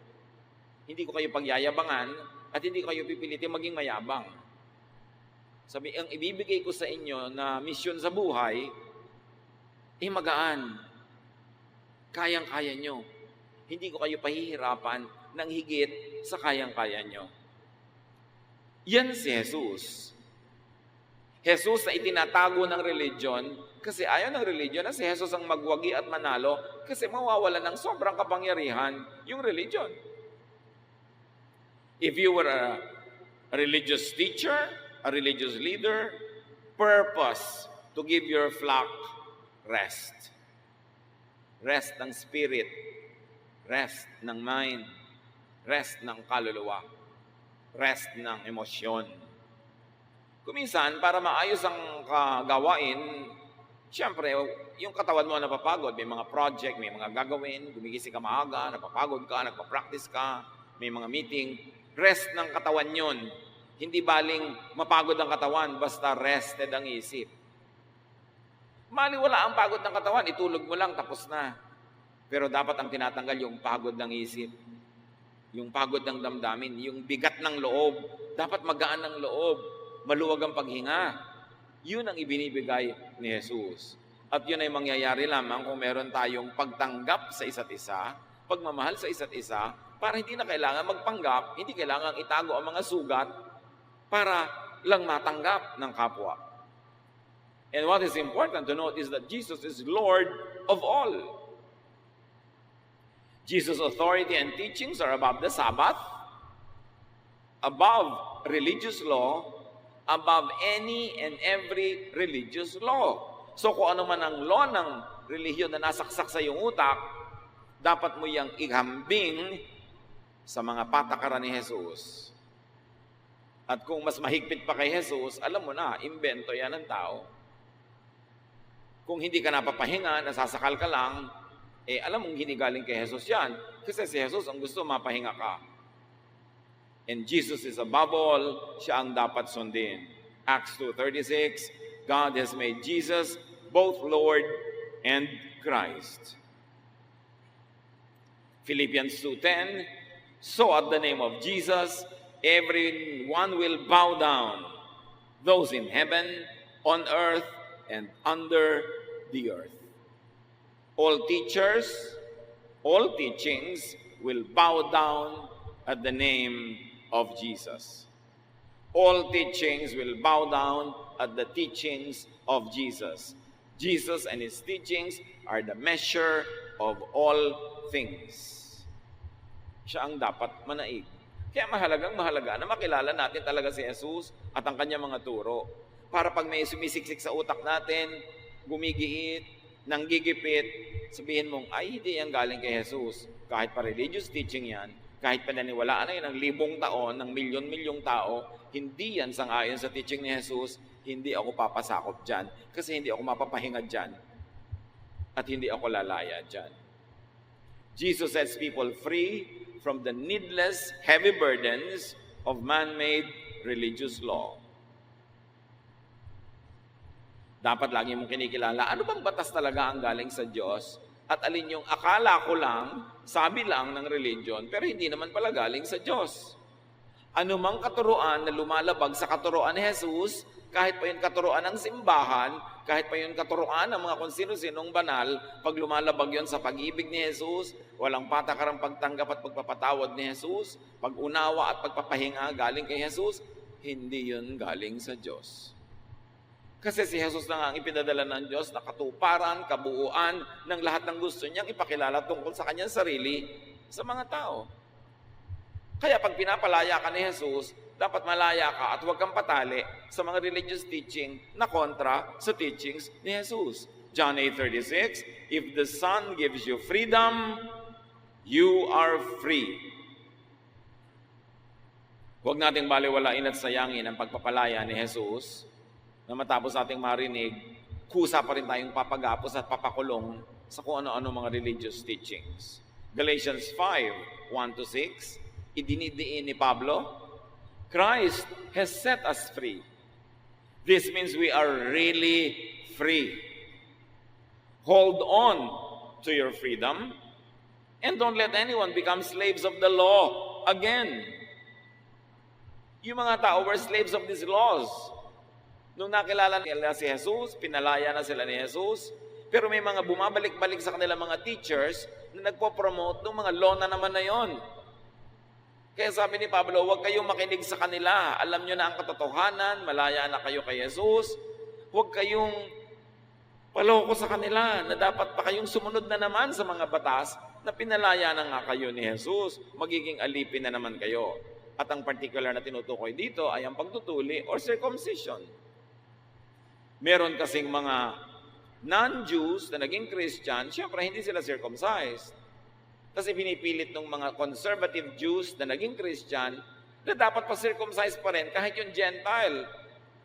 Hindi ko kayo pagyayabangan at hindi ko kayo pipilitin maging mayabang. Sabi, ang ibibigay ko sa inyo na misyon sa buhay, magaan. Kayang-kaya nyo. Hindi ko kayo pahihirapan ng higit sa kayang-kaya nyo. Yan si Jesus. Jesus na itinatago ng religion, kasi ayaw ng religion na si Jesus ang magwagi at manalo kasi mawawala ng sobrang kapangyarihan yung religion. If you were a religious teacher, a religious leader, purpose to give your flock rest. Rest ng spirit, rest ng mind, rest ng kaluluwa, rest ng emosyon. Kuminsan, para maayos ang kagawain, siyempre, yung katawan mo napapagod, may mga project, may mga gagawin, gumigising ka maaga, napapagod ka, nagpa-practice ka, may mga meeting, rest ng katawan yun. Hindi baling mapagod ang katawan, basta rested ang isip. Maliwala ang pagod ng katawan, itulog mo lang, tapos na. Pero dapat ang tinatanggal yung pagod ng isip, yung pagod ng damdamin, yung bigat ng loob. Dapat magaan ng loob, maluwag ang paghinga. Yun ang ibinibigay ni Jesus. At yun ay mangyayari lamang kung meron tayong pagtanggap sa isa't isa, pagmamahal sa isa't isa, para hindi na kailangan magpanggap, hindi kailangan itago ang mga sugat para lang matanggap ng kapwa. And what is important to note is that Jesus is Lord of all. Jesus' authority and teachings are above the Sabbath, above religious law, above any and every religious law. So kung ano man ang law ng relihiyon na nasaksak sa iyong utak, dapat mo yang ihambing sa mga patakaran ni Jesus. At kung mas mahigpit pa kay Jesus, alam mo na, imbento yan ng tao. Kung hindi ka napapahinga, nasasakal ka lang, alam mong hinigaling kay Jesus yan. Kasi si Jesus ang gusto, mapahinga ka. And Jesus is above all, siya ang dapat sundin. Acts 2:36, God has made Jesus both Lord and Christ. Philippians 2:10, so at the name of Jesus, everyone will bow down, those in heaven, on earth, and under the earth. All teachers, all teachings will bow down at the name of Jesus. All teachings will bow down at the teachings of Jesus. Jesus and His teachings are the measure of all things. Siya ang dapat manaig. Kaya mahalaga na makilala natin talaga si Jesus at ang kanyang mga turo. Para pag may sumisiksik sa utak natin, gumigiit, nanggigipit, sabihin mong, ay, hindi yan galing kay Jesus. Kahit pa religious teaching yan, kahit pananiwalaan na yan ng libong taon, ng milyon-milyong tao, hindi yan sangayon sa teaching ni Jesus, hindi ako papasakop dyan. Kasi hindi ako mapapahinga dyan. At hindi ako lalaya dyan. Jesus sets people free from the needless, heavy burdens of man-made religious law. Dapat lagi mong kinikilala, ano bang batas talaga ang galing sa Diyos? At alin yung akala ko lang, sabi lang ng religion, pero hindi naman pala galing sa Diyos. Ano mang katuruan na lumalabag sa katuruan ni Jesus, kahit pa yung katuruan ng simbahan, kahit pa yun katuruan ng mga kung sino-sinong banal, pag lumalabag yun sa pag-ibig ni Jesus, walang patakarang pagtanggap at pagpapatawad ni Jesus, pag-unawa at pagpapahinga galing kay Jesus, hindi yun galing sa Diyos. Kasi si Jesus na nga ang ipinadala ng Diyos na katuparan, kabuuan ng lahat ng gusto niyang ipakilala tungkol sa kanyang sarili sa mga tao. Kaya pag pinapalaya ka ni Jesus, dapat malaya ka at huwag kang patali sa mga religious teaching na kontra sa teachings ni Jesus. John 8:36, if the Son gives you freedom, you are free. Huwag nating baliwalain at sayangin ang pagpapalaya ni Jesus na matapos nating marinig, kusa pa rin tayong papagapos at papakulong sa kung ano-ano mga religious teachings. Galatians 5:1-6, idinidiin ni Pablo, Christ has set us free. This means we are really free. Hold on to your freedom and don't let anyone become slaves of the law again. Yung mga tao were slaves of these laws. Nung nakilala nila si Jesus, pinalaya na sila ni Jesus, pero may mga bumabalik-balik sa kanila mga teachers na nagpo-promote ng mga law na naman na yon. Kaya sabi ni Pablo, huwag kayong makinig sa kanila. Alam nyo na ang katotohanan, malaya na kayo kay Jesus. Huwag kayong paloko sa kanila na dapat pa kayong sumunod na naman sa mga batas na pinalaya na nga kayo ni Jesus. Magiging alipin na naman kayo. At ang particular na tinutukoy dito ay ang pagtutuli or circumcision. Meron kasing mga non-Jews na naging Christian, syempre hindi sila circumcised. Kasi pinipilit ng mga conservative Jews na naging Christian na dapat pa circumcise pa rin kahit yung Gentile.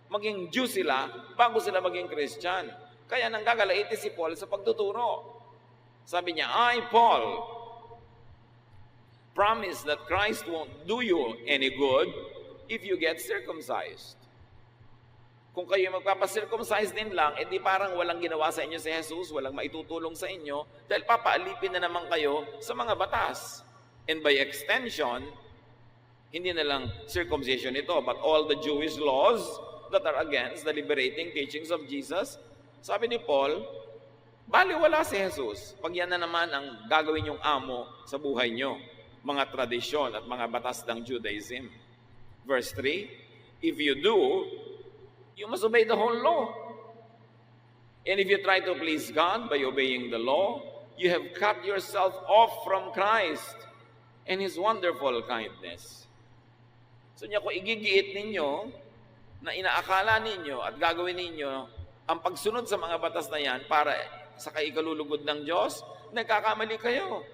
Maging Jew sila bago sila maging Christian. Kaya nanggagalaiti si Paul sa pagtuturo. Sabi niya, I, Paul, promise that Christ won't do you any good if you get circumcised. Kung kayo magpapacircumcise din lang, edi parang walang ginawa sa inyo si Jesus, walang maitutulong sa inyo, dahil papaalipin na naman kayo sa mga batas. And by extension, hindi na lang circumcision ito, but all the Jewish laws that are against the liberating teachings of Jesus, sabi ni Paul, baliwala si Jesus. Pag yan na naman ang gagawin yung amo sa buhay nyo, mga tradisyon at mga batas ng Judaism. Verse 3, if you do, you must obey the whole law. And if you try to please God by obeying the law, you have cut yourself off from Christ and His wonderful kindness. So niya, kung igigiit ninyo na inaakala ninyo at gagawin ninyo ang pagsunod sa mga batas na yan para sa kaikalulugod ng Diyos, nagkakamali kayo.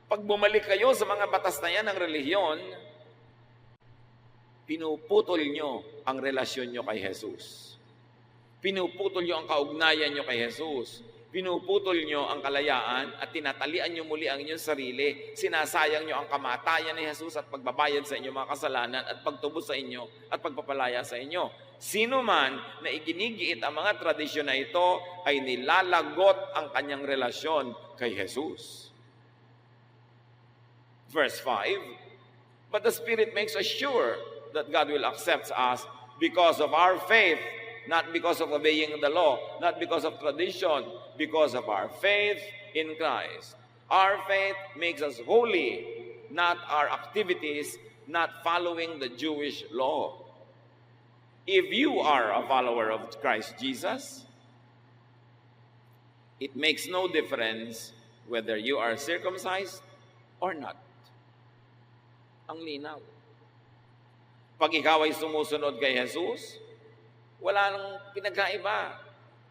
Pag bumalik kayo sa mga batas na yan ng relihiyon, pinuputol nyo ang relasyon nyo kay Jesus. Pinuputol nyo ang kaugnayan nyo kay Jesus. Pinuputol nyo ang kalayaan at tinatalian nyo muli ang inyong sarili. Sinasayang nyo ang kamatayan ni Jesus at pagbabayad sa inyong mga kasalanan at pagtubos sa inyo at pagpapalaya sa inyo. Sino man na iginigiit ang mga tradisyon na ito ay nilalagot ang kanyang relasyon kay Jesus. Verse 5, but the Spirit makes us sure that God will accept us because of our faith, not because of obeying the law, not because of tradition, because of our faith in Christ. Our faith makes us holy, not our activities, not following the Jewish law. If you are a follower of Christ Jesus, it makes no difference whether you are circumcised or not. Ang linaw. Pag ikaw ay sumusunod kay Jesus, wala nang pinagkaiba.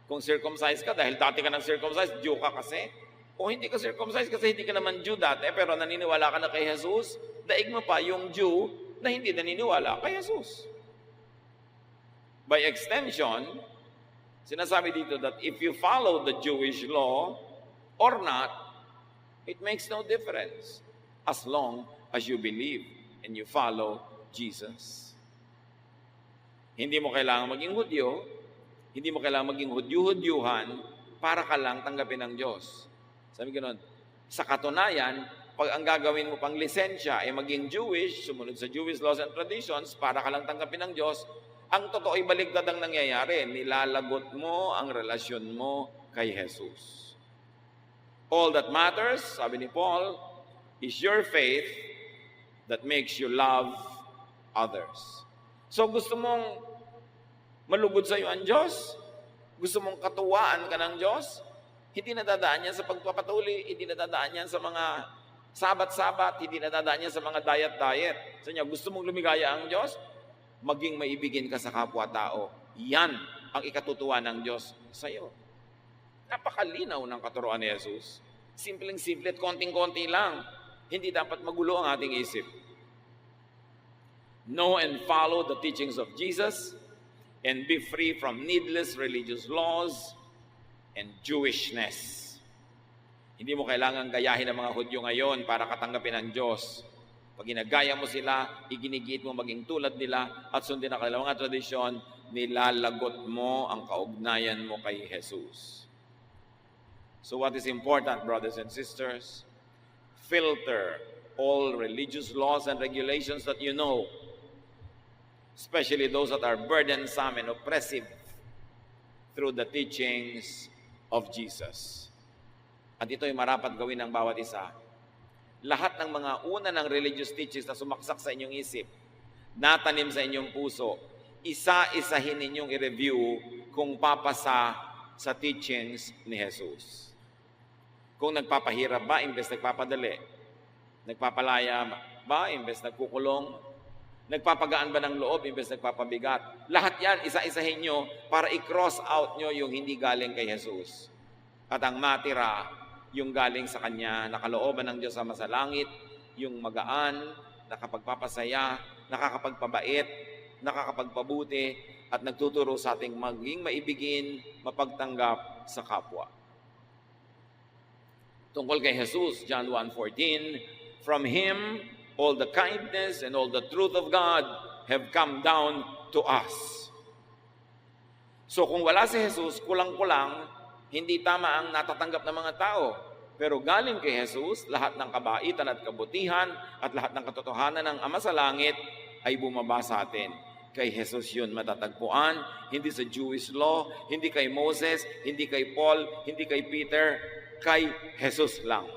Kung circumcised ka, dahil dati ka nang circumcised, Jew ka kasi. O hindi ka circumcised kasi hindi ka naman Jew dati, pero naniniwala ka na kay Jesus, daig mo pa yung Jew na hindi naniniwala kay Jesus. By extension, sinasabi dito that if you follow the Jewish law or not, it makes no difference as long as you believe and you follow Jesus. Hindi mo kailangan maging Hudyo, hindi mo kailangan maging Hudyo-Hudyuhan para ka lang tanggapin ng Diyos. Sabi ko nun, sa katunayan, pag ang gagawin mo pang lisensya ay maging Jewish, sumunod sa Jewish laws and traditions para ka lang tanggapin ng Diyos, Ang totoo ay baligtad ang nangyayari. Nilalagot mo ang relasyon mo kay Jesus. All that matters, sabi ni Paul, is your faith that makes you love others. So gusto mong malugod sa iyo ang Diyos? Gusto mong katuwaan ka ng Diyos? Hindi nadadaan yan sa pagpapatuli, hindi nadadaan yan sa mga sabat-sabat, hindi nadadaan yan sa mga diet-diet. So niya, gusto mong lumigaya ang Diyos? Maging maibigin ka sa kapwa-tao. Yan ang ikatutuwa ng Diyos sa iyo. Napakalinaw ng katuruan ni Jesus. Simpleng-simple at konting-konti lang. Hindi dapat magulo ang ating isip. Know and follow the teachings of Jesus and be free from needless religious laws and Jewishness. Hindi mo kailangan gayahin ng mga Hudyo ngayon para katanggapin ang Diyos. Pag ginagaya mo sila, iginigiit mo maging tulad nila at sundin ang kanilang mga tradisyon, nilalagot mo ang kaugnayan mo kay Jesus. So what is important, brothers and sisters? Filter all religious laws and regulations that you know, especially those that are burdensome and oppressive, through the teachings of Jesus. At ito'y marapat gawin ng bawat isa. Lahat ng mga una ng religious teachings na sumaksak sa inyong isip, natanim sa inyong puso, isa-isahin ninyong i-review kung papasa sa teachings ni Jesus. Kung nagpapahirap ba, imbes nagpapadali? Nagpapalaya ba, imbes nagkukulong? Nagpapagaan ba ng loob, imbes nagpapabigat? Lahat yan, isa-isahin nyo para i-cross out nyo yung hindi galing kay Jesus. At ang matira, yung galing sa Kanya, nakalooban ng Diyos sama sa langit, yung magaan, nakapagpapasaya, nakakapagpabait, nakakapagpabuti, at nagtuturo sa ating maging maibigin, mapagtanggap sa kapwa. Tungkol kay Jesus, John 1:14, from Him, all the kindness and all the truth of God have come down to us. So kung wala si Jesus, kulang-kulang, hindi tama ang natatanggap ng mga tao. Pero galing kay Jesus, lahat ng kabaitan at kabutihan at lahat ng katotohanan ng Ama sa Langit ay bumaba sa atin. Kay Jesus yun matatagpuan, hindi sa Jewish law, hindi kay Moses, hindi kay Paul, hindi kay Peter, kay Jesus lang.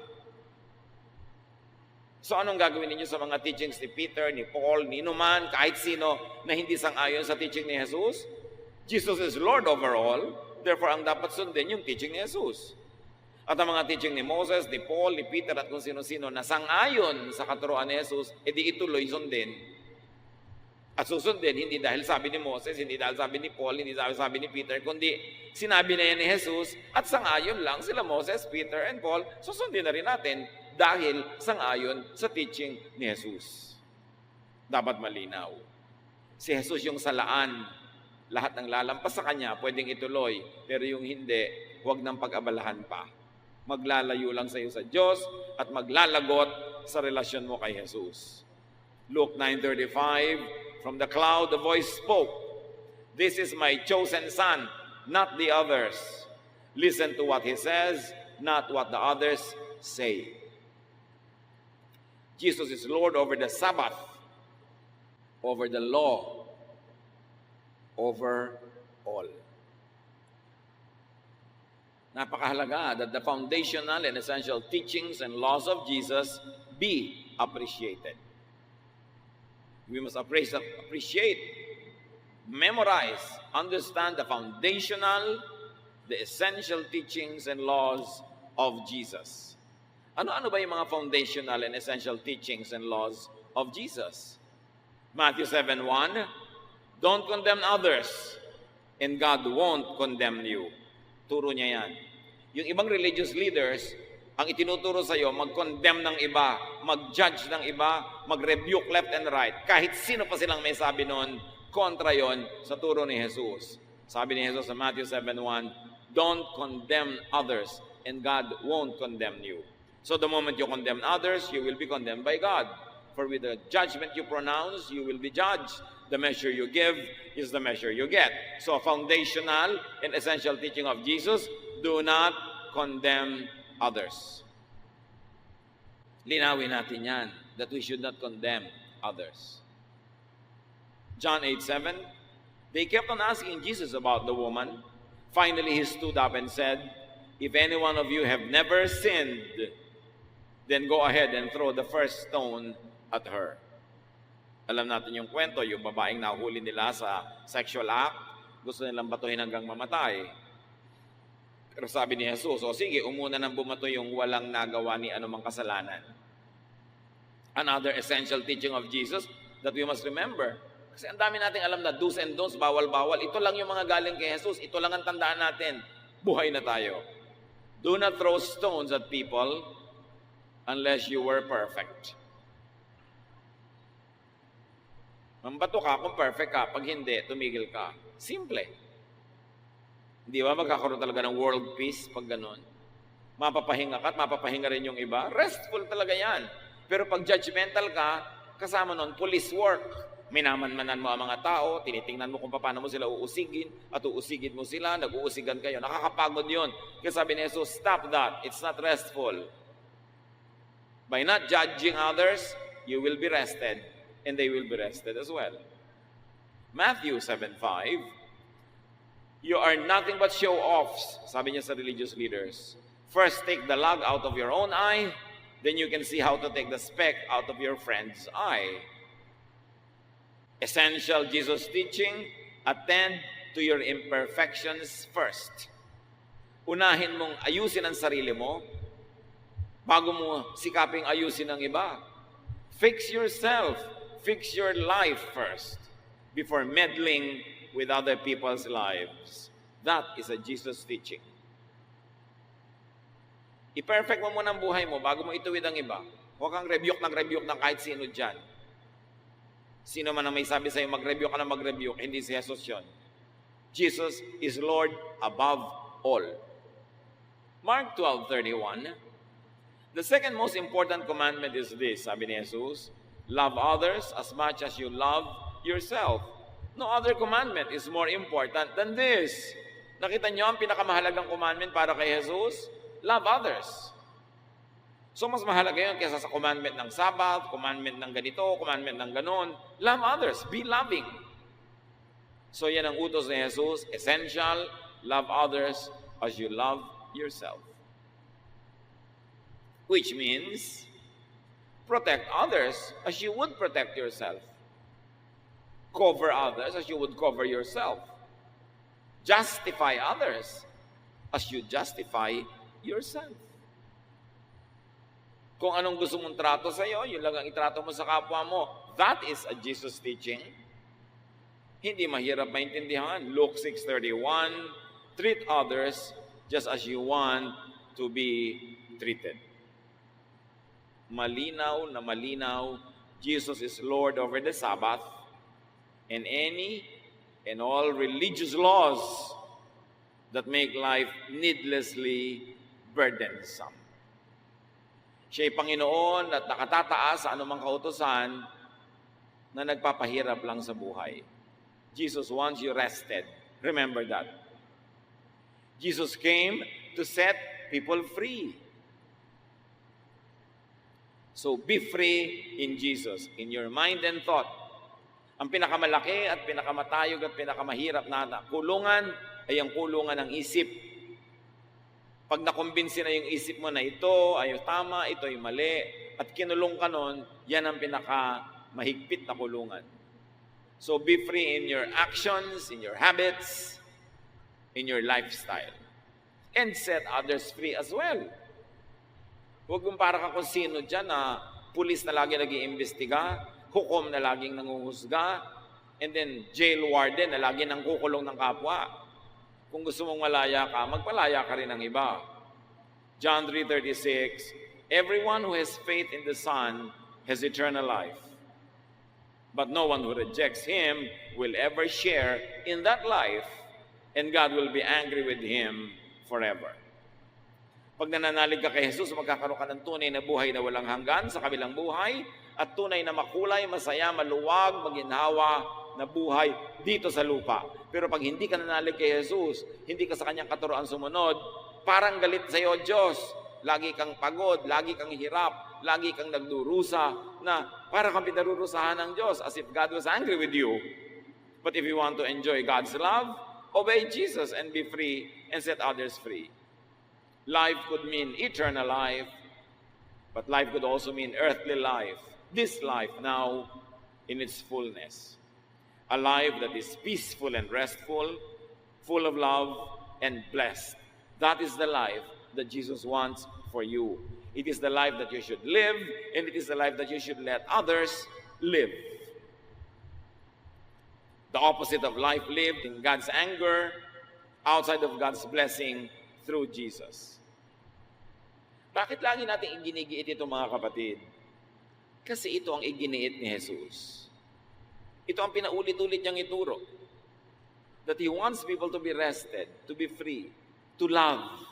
So anong gagawin ninyo sa mga teachings ni Peter, ni Paul, ni Numan, kahit sino na hindi sang-ayon sa teaching ni Jesus? Jesus is Lord over all. Therefore, ang dapat sundin yung teaching ni Jesus. At ang mga teaching ni Moses, ni Paul, ni Peter, at kung sino-sino na sang-ayon sa katuruan ni Jesus, edi ituloy sundin. At susundin, hindi dahil sabi ni Moses, hindi dahil sabi ni Paul, hindi dahil sabi ni Peter, kundi sinabi na yan ni Jesus, at sang-ayon lang sila Moses, Peter, and Paul, susundin na rin natin dahil sang-ayon sa teaching ni Jesus. Dapat malinaw. Si Jesus yung salaan. Lahat ng lalampas sa Kanya, pwedeng ituloy. Pero yung hindi, huwag nang pag-abalahan pa. Maglalayo lang sa iyo sa Diyos at maglalagot sa relasyon mo kay Jesus. Luke 9:35, from the cloud the voice spoke, "This is my chosen son, not the others. Listen to what he says, not what the others say." Jesus is Lord over the Sabbath, over the law, over all. Napakahalaga that the foundational and essential teachings and laws of Jesus be appreciated. We must appreciate, memorize, understand the foundational, the essential teachings and laws of Jesus. Ano-ano ba yung mga foundational and essential teachings and laws of Jesus? Matthew 7:1, don't condemn others, and God won't condemn you. Turo niya yan. Yung ibang religious leaders, ang itinuturo sa iyo, mag-condemn ng iba, mag-judge ng iba, mag-rebuke left and right. Kahit sino pa silang may sabi noon, kontra yon sa turo ni Jesus. Sabi ni Jesus sa Matthew 7:1, don't condemn others, and God won't condemn you. So the moment you condemn others, you will be condemned by God. For with the judgment you pronounce, you will be judged. The measure you give is the measure you get. So a foundational and essential teaching of Jesus, do not condemn others. Linawin natin yan, that we should not condemn others. John 8:7, They kept on asking Jesus about the woman. Finally, he stood up and said, "If any one of you have never sinned, then go ahead and throw the first stone at her." Alam natin yung kwento, yung babaeng nahuli nila sa sexual act, gusto nilang batuhin hanggang mamatay. Pero sabi ni Jesus, o sige, umuna nang bumato yung walang nagawa ni anumang kasalanan. Another essential teaching of Jesus that we must remember. Kasi ang dami nating alam na do's and don'ts, bawal-bawal. Ito lang yung mga galing kay Jesus. Ito lang ang tandaan natin. Buhay na tayo. Do not throw stones at people unless you were perfect. Mambato ka kung perfect ka. Pag hindi, tumigil ka. Simple. Hindi ba magkakaroon talaga ng world peace pag ganun? Mapapahinga ka at mapapahinga rin yung iba. Restful talaga yan. Pero pag judgmental ka, kasama nun, police work. Minamanmanan mo ang mga tao, tinitingnan mo kung paano mo sila uusigin, at uusigin mo sila, nag-uusigan kayo. Nakakapagod yun. Kaya sabi ni Jesus, stop that. It's not restful. By not judging others, you will be rested, and they will be rested as well. Matthew 7:5, you are nothing but show-offs, sabi niya sa religious leaders. First, take the log out of your own eye, then you can see how to take the speck out of your friend's eye. Essential Jesus teaching, attend to your imperfections first. Unahin mong ayusin ang sarili mo bago mo sikaping ayusin ang iba. Fix yourself, fix your life first before meddling with other people's lives. That is a Jesus teaching. I-perfect mo muna ang buhay mo bago mo ituwid ang iba. Huwag kang rebuke ng kahit sino dyan. Sino man ang may sabi sa'yo, mag-rebuke ka na mag-rebuke, hindi si Jesus yun. Jesus is Lord above all. Mark 12:31, the second most important commandment is this, sabi ni Jesus, love others as much as you love yourself. No other commandment is more important than this. Nakita niyo ang pinakamahalagang commandment para kay Jesus? Love others. So mas mahalaga yun kaysa sa commandment ng Sabbath, commandment ng ganito, commandment ng ganon. Love others. Be loving. So yan ang utos ni Jesus. Essential, love others as you love yourself. Which means, protect others as you would protect yourself. Cover others as you would cover yourself. Justify others as you justify yourself. Kung anong gusto mong trato sa iyo, yun lang ang itrato mo sa kapwa mo. That is a Jesus teaching. Hindi mahirap maintindihan. Luke 6:31, treat others just as you want to be treated. Malinaw na malinaw, Jesus is Lord over the Sabbath and any and all religious laws that make life needlessly burdensome. Siya'y Panginoon at nakatataas sa anumang kautusan na nagpapahirap lang sa buhay. Jesus wants you rested. Remember that. Jesus came to set people free. So be free in Jesus, in your mind and thought. Ang pinakamalaki at pinakamatayog at pinakamahirap na kulungan ay ang kulungan ng isip. Pag nakumbinsi na yung isip mo na ito ay tama, ito ay mali, at kinulong ka nun, yan ang pinakamahigpit na kulungan. So be free in your actions, in your habits, in your lifestyle. And set others free as well. Huwag mong para ka kung sino dyan na pulis na lagi nag-iimbestiga, hukom na laging nanguhusga, and then jail warden na lagi nang kukulong ng kapwa. Kung gusto mong malaya ka, magpalaya ka rin ng iba. John 3:36, everyone who has faith in the Son has eternal life. But no one who rejects Him will ever share in that life, and God will be angry with him forever. Pag nananalig ka kay Jesus, magkakaroon ka ng tunay na buhay na walang hanggan sa kabilang buhay, at tunay na makulay, masaya, maluwag, maginhawa na buhay dito sa lupa. Pero pag hindi ka nanalig kay Jesus, hindi ka sa kanyang katuroan sumunod, parang galit sa iyo Diyos. Lagi kang pagod, lagi kang hirap, lagi kang nagdurusa, na para kang pinarurusahan ng Diyos as if God was angry with you. But if you want to enjoy God's love, obey Jesus and be free and set others free. Life could mean eternal life, but life could also mean earthly life. This life now in its fullness. A life that is peaceful and restful, full of love and blessed. That is the life that Jesus wants for you. It is the life that you should live, and it is the life that you should let others live. The opposite of life lived in God's anger, outside of God's blessing through Jesus. Bakit lagi natin iginigiit ito, mga kapatid? Kasi ito ang iginiit ni Jesus. Ito ang pinaulit-ulit niyang ituro. That He wants people to be rested, to be free, to love.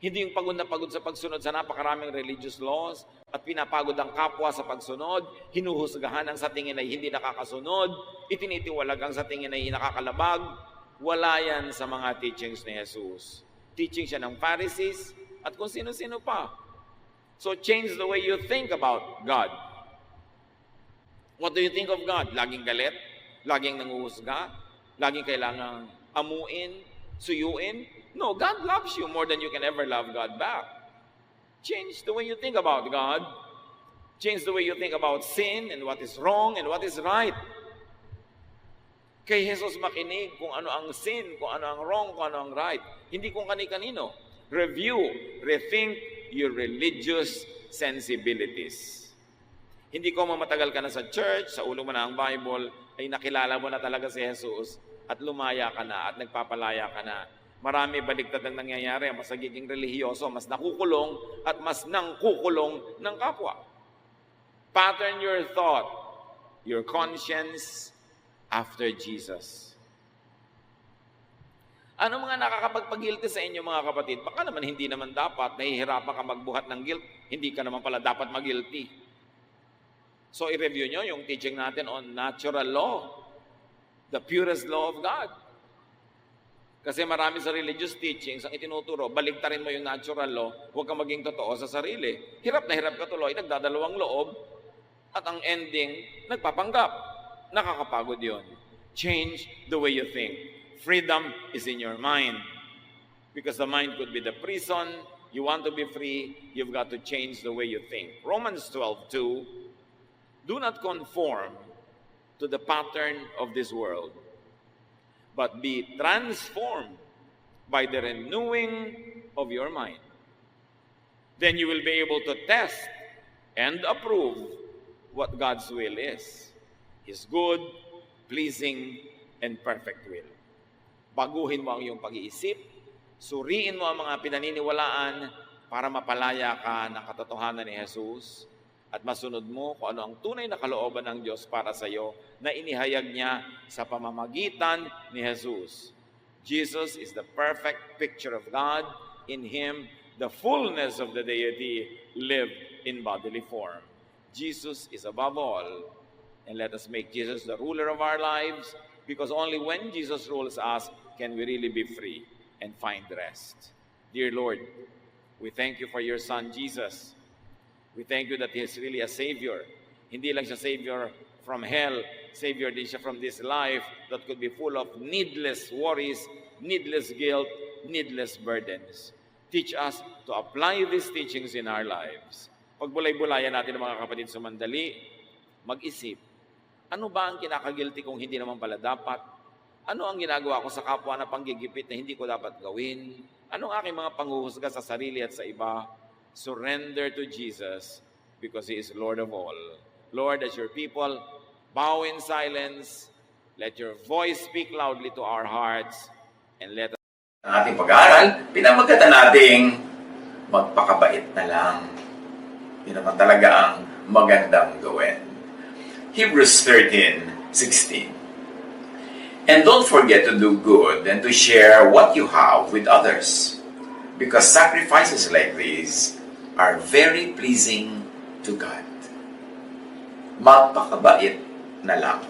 Hindi yung pagod na pagod sa pagsunod sa napakaraming religious laws at pinapagod ang kapwa sa pagsunod, hinuhusgahan ang sa tingin ay hindi nakakasunod, itinitiwalag ang sa tingin ay nakakalabag. Wala yan sa mga teachings ni Jesus. Teaching siya ng Pharisees at kung sino-sino pa. So change the way you think about God. What do you think of God? Laging galit? Laging nanguhusga? Laging kailangang amuin? Suyuin? No, God loves you more than you can ever love God back. Change the way you think about God. Change the way you think about sin and what is wrong and what is right. Kay Jesus makinig kung ano ang sin, kung ano ang wrong, kung ano ang right. Hindi kung kani-kanino. Review, rethink your religious sensibilities. Hindi ko mamatagal ka na sa church, sa ulo mo na ang Bible, ay nakilala mo na talaga si Jesus at lumaya ka na at nagpapalaya ka na. Marami baliktad ang nangyayari, mas nagiging relihiyoso, mas nakukulong at mas nangkukulong ng kapwa. Pattern your thought, your conscience after Jesus. Ano mga nakakapagpag-guilty sa inyo, mga kapatid? Baka naman hindi naman dapat, nahihirapan ka magbuhat ng guilt, hindi ka naman pala dapat mag-guilty. So i-review nyo yung teaching natin on natural law, the purest law of God. Kasi marami sa religious teachings ang itinuturo, baligtarin mo yung natural law, huwag kang maging totoo sa sarili. Hirap na hirap ka tuloy, nagdadalawang loob, at ang ending, nagpapanggap. Nakakapagod yon. Change the way you think. Freedom is in your mind. Because the mind could be the prison. You want to be free, you've got to change the way you think. Romans 12:2, do not conform to the pattern of this world, but be transformed by the renewing of your mind. Then you will be able to test and approve what God's will is. His good, pleasing, and perfect will. Baguhin mo ang iyong pag-iisip, suriin mo ang mga pinaniniwalaan para mapalaya ka ng katotohanan ni Jesus at masunod mo kung ano ang tunay na kalooban ng Diyos para sa iyo na inihayag niya sa pamamagitan ni Jesus. Jesus is the perfect picture of God. In Him, the fullness of the deity lived in bodily form. Jesus is above all, and let us make Jesus the ruler of our lives, because only when Jesus rules us can we really be free and find rest. Dear Lord, we thank you for your Son, Jesus. We thank you that He is really a Savior. Hindi lang siya Savior from hell, Savior din siya from this life that could be full of needless worries, needless guilt, needless burdens. Teach us to apply these teachings in our lives. Pagbulay-bulayan natin ng mga kapatid sumandali, mag-isip, ano ba ang kinakagilty kung hindi naman pala dapat? Ano ang ginagawa ko sa kapwa na panggigipit na hindi ko dapat gawin? Ano ang aking mga panghuhusga sa sarili at sa iba? Surrender to Jesus because He is Lord of all. Lord, as your people bow in silence, let your voice speak loudly to our hearts, and let us... Ang ating pag-aaral, pinamagatan nating magpakabait na lang. Yun naman talaga ang magandang gawin. Hebrews 13:16. And don't forget to do good and to share what you have with others, because sacrifices like these are very pleasing to God. Magpakabait na lang.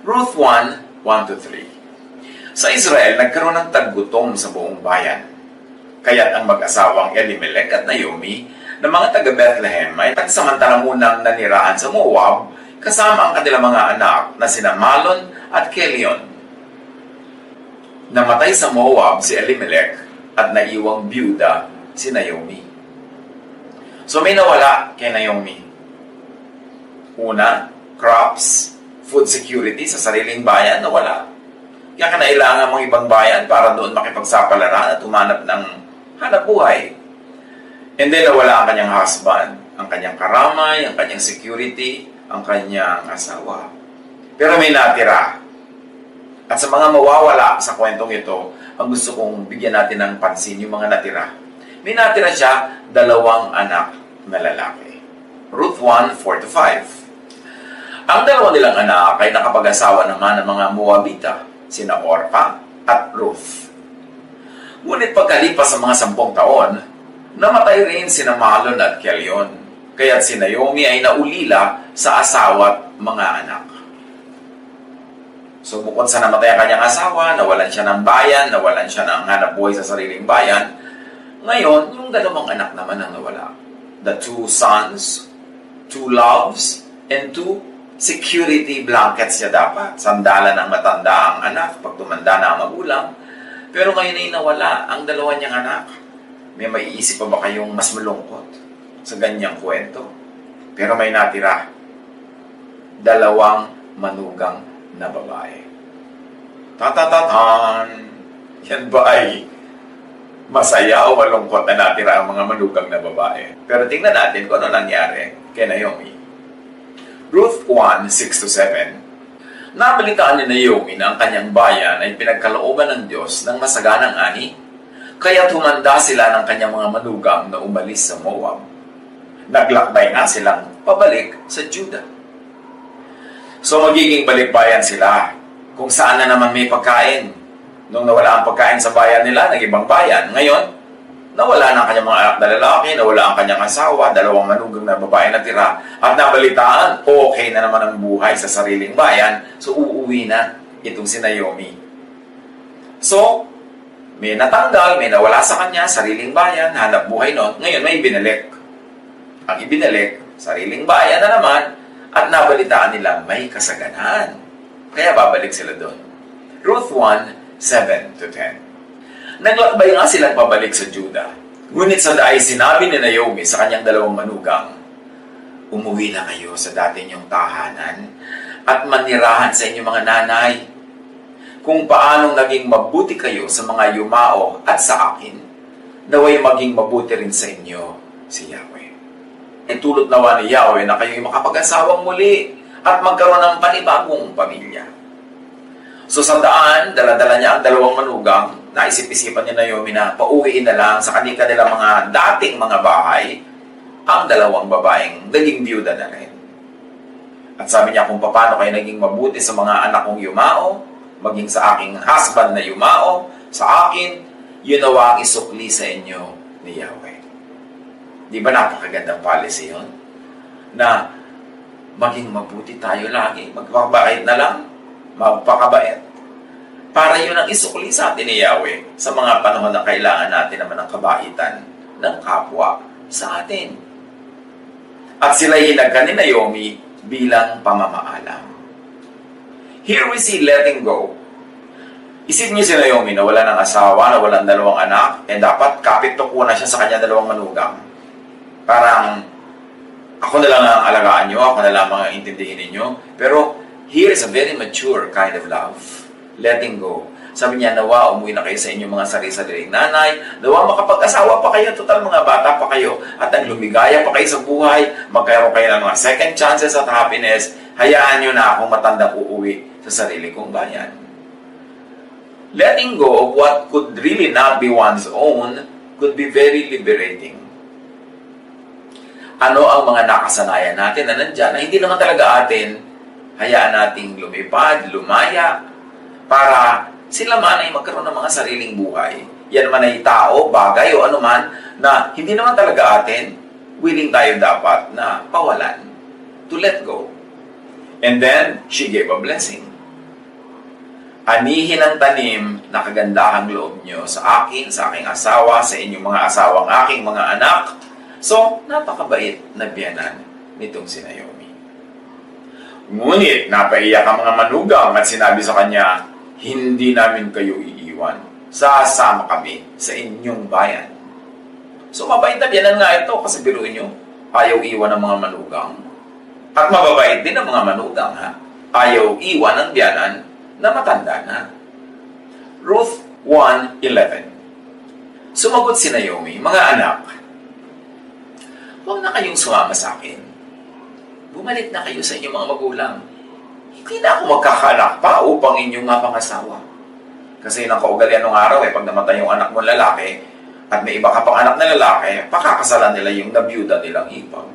Ruth 1:1-3. Sa Israel, nagkaroon ng taggutom sa buong bayan. Kaya't ang mag-asawang Elimelech at Naomi na mga taga-Bethlehem ay tagsamantala munang nanirahan sa Moab kasama ang kanilang mga anak na sina Malon at Kelion. Namatay sa Moab si Elimelech at naiwang byuda si Naomi. So may nawala kay Naomi. Una, crops, food security sa sariling bayan, nawala. Kaya kinailangan mga ibang bayan para doon makipagsapalaran at humanap ng hanap buhay. And then nawala ang kanyang husband, ang kanyang karamay, ang kanyang security, ang kanyang asawa. Pero may natira. At sa mga mawawala sa kwentong ito, ang gusto kong bigyan natin ng pansin, yung mga natira. May natira siya, 2 anak na lalaki. Ruth 1:4-5. Ang 2 nilang anak ay nakapag-asawa naman ng mga Moabita, sina Orpa at Ruth. Ngunit pagkalipas sa mga 10 taon, namatay rin sina Malon at Kelion, kaya't si Naomi ay naulila sa asawa at mga anak. So bukod sa namatay ang kanyang asawa, nawalan siya ng bayan, nawalan siya ng hanap buhay sa sariling bayan, ngayon, yung 2 anak naman ang nawala. The 2 sons, 2 loves, and 2 security blankets niya dapat. Sandalan ng matanda ang anak pag tumanda na ang magulang. Pero ngayon ay nawala ang 2 niyang anak. May maiisip pa ba kayong mas malungkot sa ganyang kwento? Pero may natira. 2 manugang na babae. Tatatatan! Yan ba ay masaya o malungkot na natira ang mga manugang na babae? Pero tingnan natin kung ano nangyari kay Naomi. Ruth 1:6-7. Nabalitaan ni Naomi na ang kanyang bayan ay pinagkalooban ng Diyos ng masaganang ani, kaya tumanda sila ng kanyang mga manugang na umalis sa Moab. Naglakbay nga silang pabalik sa Judah. So magiging balikbayan sila kung saan na naman may pagkain. Nung nawala ang pagkain sa bayan nila, nag-ibang bayan. Ngayon, nawala na ang kanyang mga anak na lalaki, nawala ang kanyang asawa, 2 manugang na babae na tira, at nabalitaan, okay na naman ang buhay sa sariling bayan, so uuwi na itong si Naomi. So, may natanggal, may nawala sa kanya, sariling bayan, hanap buhay nun, ngayon may ibinalik. Ang ibinalik, sariling bayan na naman, at nabalitaan nila may kasaganan. Kaya babalik sila doon. Ruth 1:7-10. Naglakbay nga silang pabalik sa Judah. Ngunit sa daay sinabi ni Naomi sa kanyang 2 manugang, umuwi na kayo sa dati niyong tahanan at manirahan sa inyong mga nanay. Kung paanong naging mabuti kayo sa mga yumao at sa akin, naway maging mabuti rin sa inyo si Yahweh. Itulot nawa ni Yahweh na kayo'y makapag-asawang muli at magkaroon ng panibagong pamilya. So sa daan, dala-dala niya ang 2 manugang, naisip-isipan ni Naomi na pauwiin na lang sa kanila mga dating mga bahay ang 2 babaeng naging byuda na rin. At sabi niya kung paano kayo naging mabuti sa mga anak kong yumao, maging sa aking husband na yumao, sa akin, yun nawa ang isukli sa inyo ni Yahweh. Di ba napakagandang policy yun? Na maging mabuti tayo lagi. Magpakabait na lang. Magpakabait. Para yun ang isukli sa atin ni Yahweh sa mga panahon na kailangan natin naman ng kabaitan ng kapwa sa atin. At sila hinagkan ni Naomi bilang pamamaalam. Here we see letting go. Isip niyo si Naomi na wala ng asawa, na wala ng 2 anak, dapat kapit-tuko na siya sa kanya 2 manugang. Parang, ako na lang ang alagaan nyo, ako na lang ang intindihin ninyo. Pero, here is a very mature kind of love. Letting go. Sabi niya, nawa, umuwi na kayo sa inyong mga sarili-sariling nanay. Nawa, makapag-asawa pa kayo, total mga bata pa kayo. At ang lumigaya pa kayo sa buhay. Magkaroon kayo ng mga second chances at happiness. Hayaan nyo na akong matandang uuwi sa sarili kong bayan. Letting go of what could really not be one's own could be very liberating. Ano ang mga nakasanayan natin na nandyan na hindi naman talaga atin, hayaan nating lumipad, lumaya, para sila man ay magkaroon ng mga sariling buhay. Yan man ay tao, bagay, o anuman na hindi naman talaga atin, willing tayo dapat na pawalan, to let go. And then, she gave a blessing. Anihin ang tanim na kagandahang loob nyo sa akin, sa aking asawa, sa inyong mga asawang aking mga anak. So, napakabait na biyanan nitong si Naomi. Ngunit napaiyak ang mga manugang at sinabi sa kanya, hindi namin kayo iiwan. Sasama kami sa inyong bayan. So mabait na biyanan nga ito kasi biruin nyo, ayaw iwan ng mga manugang. At mababait din ang mga manugang, ha? Ayaw iwan ng biyanan na matanda na. Ruth 1:11. Sumagot si Naomi, mga anak, huwag na kayong sumama sa akin. Bumalik na kayo sa inyong mga magulang. Hindi na ako magkakaanak pa upang inyong mapangasawa. Kasi yun ang kaugalian ng araw pag namatay yung anak mong lalaki at may iba ka pang anak na lalaki, pakakasalan nila yung nabiyuda nilang hipag.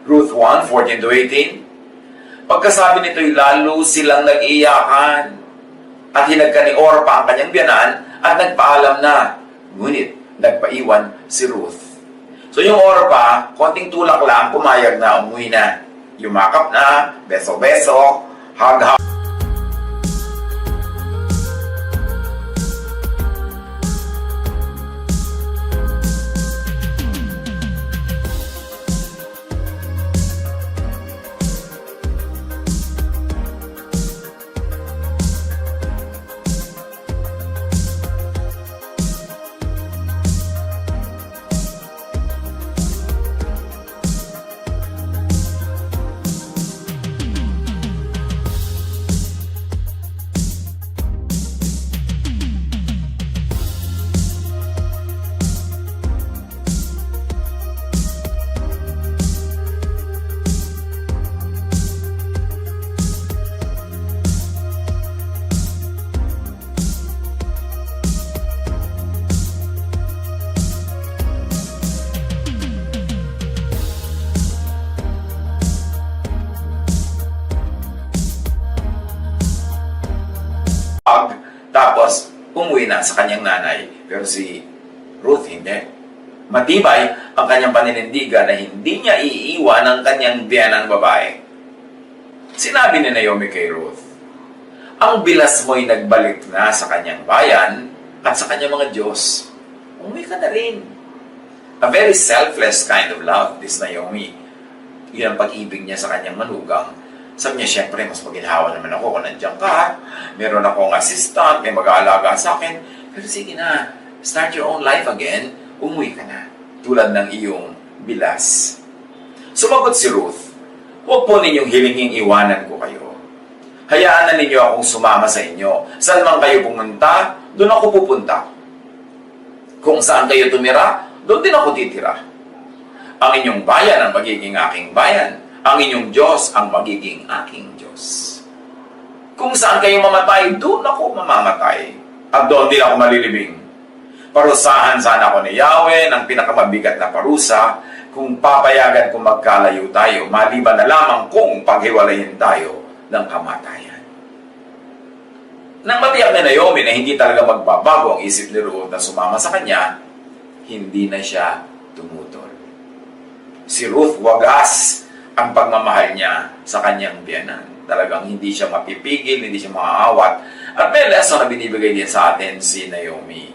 Ruth 1:14-18. Pagkasabi nito'y lalo silang nag-iyakan at hinagka ni Orpa ang kanyang biyanan at nagpaalam na. Ngunit nagpaiwan si Ruth. So yung Orpa, konting tulak lang, pumayag na, umuwi na. Yumakap na, beso-beso, hug-hug. Tapos, umuwi na sa kanyang nanay. Pero si Ruth, hindi. Matibay ang kanyang paninindigan na hindi niya iiwan ang kanyang biyanang babae. Sinabi ni Naomi kay Ruth, ang bilas mo'y nagbalik na sa kanyang bayan at sa kanyang mga Diyos. Umuwi ka na rin. A very selfless kind of love, this Naomi. Yun ang pag-ibig niya sa kanyang manugang. Sabi niya, syempre, mas maginhawa naman ako kung nandiyan ka. Meron akong assistant, may mag-aalaga sa akin. Pero sige na, start your own life again. Umuwi ka na. Tulad ng iyong bilas. Sumagot si Ruth, huwag po ninyong hilinging iwanan ko kayo. Hayaan na ninyo akong sumama sa inyo. Saan man kayo pumunta, doon ako pupunta. Kung saan kayo tumira, doon din ako titira. Ang inyong bayan ang magiging aking bayan. Ang inyong Diyos ang magiging aking Diyos. Kung saan kayo mamatay, doon ako mamamatay. At doon din ako malilibing. Parusahan sana ako ni Yahweh ng pinakamabigat na parusa kung papayagan kung magkalayo tayo, maliban na lamang kung paghiwalayin tayo ng kamatayan. Nang matiyak ni Naomi na hindi talaga magbabago ang isip ni Ruth na sumama sa kanya, hindi na siya tumutol. Si Ruth wagas ang pagmamahal niya sa kanyang biyanan. Talagang hindi siya mapipigil, hindi siya maaawat. At may lesson na binibigay din sa atin si Naomi.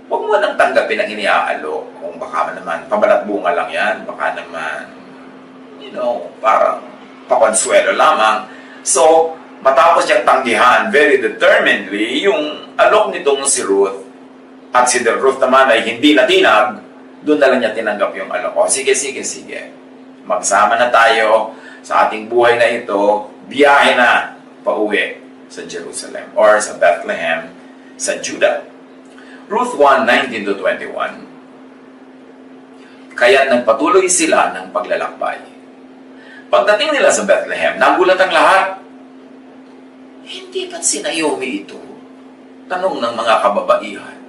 Huwag mo nang tanggapin ang iniaalok. Kung baka naman, pabalat bunga lang yan. Baka naman, parang pakonsuelo lamang. So, matapos niyang tanggihan very determinedly yung alok nitong si Ruth. At si Ruth naman ay hindi natinag, doon na lang niya tinanggap yung alok. O, sige. Magsama na tayo sa ating buhay na ito, biyahe na pauwi sa Jerusalem or sa Bethlehem sa Judah. Ruth 1:19-21. Kaya't nagpatuloy sila ng paglalakbay. Pagdating nila sa Bethlehem, nagulat ang lahat. Hindi ba't si Naomi ito? Tanong ng mga kababaihan.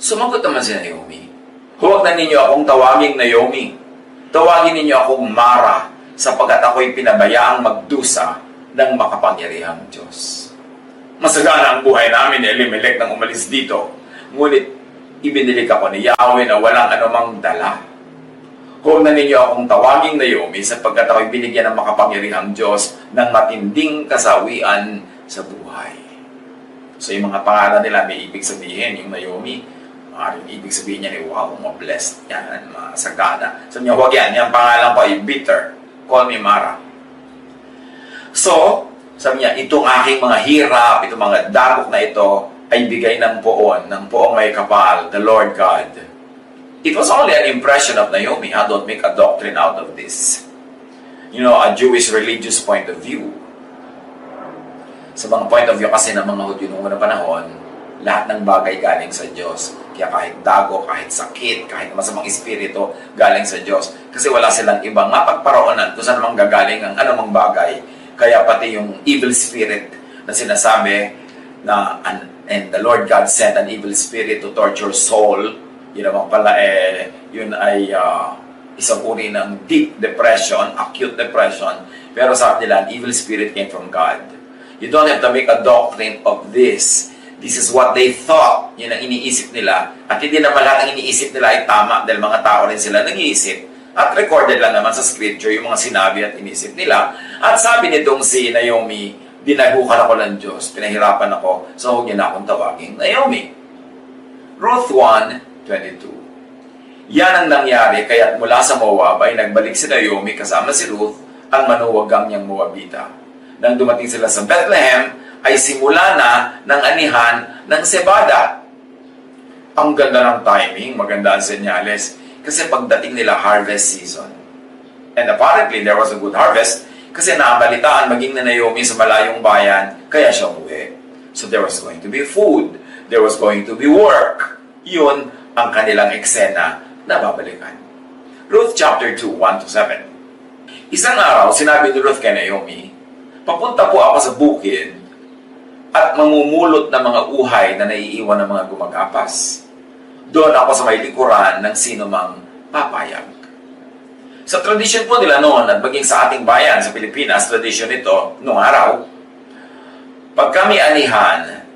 Sumagot naman si Naomi, huwag na ninyo akong tawaging Naomi. Tawagin ninyo akong Mara, sapagkat ako'y pinabayaang magdusa ng makapangyarihang Diyos. Masagana ang buhay namin ni Elimelech nang umalis dito. Ngunit, ibinilig ako ni Yahweh na walang anumang dala. Huwag na ninyo akong tawaging Naomi, sapagkat ako'y binigyan ng makapangyarihang Diyos ng matinding kasawian sa buhay. So, yung mga pangalan nila, may ibig sabihin, yung Naomi, ibig sabihin niya, wow, mga blessed yan, mga sagana. Sabi niya, huwag yan, yung pangalan ko ay bitter. Call me Mara. So, sabi niya, itong aking mga hirap, itong mga dagok na ito, ay bigay ng poong may kapal, the Lord God. It was only an impression of Naomi. Don't make a doctrine out of this. You know, a Jewish religious point of view. Sa mga point of view kasi ng mga Hudyo noong unang panahon, lahat ng bagay galing sa Diyos. Kaya kahit dago, kahit sakit, kahit masamang espiritu, galing sa Diyos. Kasi wala silang ibang mapagparoonan kung saan namang gagaling ang anumang bagay. Kaya pati yung evil spirit na sinasabi na and the Lord God sent an evil spirit to torture soul, yun naman pala yun ay isang uri ng deep depression, acute depression. Pero sabi nila, an evil spirit came from God. You don't have to make a doctrine of this. This is what they thought. Yun ang iniisip nila. At hindi naman lahat ang iniisip nila ay tama dahil mga tao rin sila nag-iisip. At recorded lang naman sa scripture yung mga sinabi at inisip nila. At sabi nitong si Naomi, dinagukan ako ng Diyos, pinahirapan ako, so huwag niya na akong tawagin Naomi. Ruth 1:22. Yan ang nangyari, kaya't mula sa Moab ay nagbalik si Naomi kasama si Ruth, ang manuwagang niyang Moabita. Nang dumating sila sa Bethlehem, ay simula na ng anihan ng sebada. Ang ganda ng timing, maganda ang senyales, kasi pagdating nila harvest season. And apparently, there was a good harvest, kasi naabalitaan maging na Naomi sa malayong bayan, kaya siya umuwi. So there was going to be food, there was going to be work. Yun ang kanilang eksena na babalikan. Ruth chapter 2, 1-7. Isang araw, sinabi ni Ruth kay Naomi, papunta po ako sa bukid at mamumulot ng mga uhay na naiiwan ng mga gumagapas. Doon ako sa may likuran ng sino mang papayag. Sa tradisyon po nila noon at maging sa ating bayan sa Pilipinas, tradisyon ito noong araw, pag kami anihan,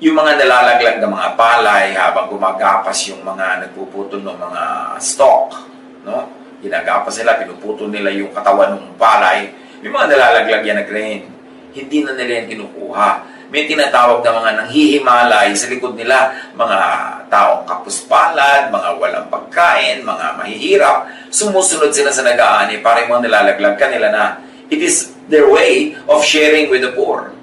yung mga nalalaglag ng mga palay habang gumagapas yung mga nagpuputol ng mga stalk, no? Ginagapas nila, pinuputol nila yung katawan ng palay, yung mga nalalaglag yan na grain, hindi na nila yan kinukuha. May tinatawag na mga nanghihimalay sa likod nila, mga taong kapuspalad, mga walang pagkain, mga mahihirap. Sumusunod sila sa nag-aani para yung mga nilalaglag kanila na it is their way of sharing with the poor.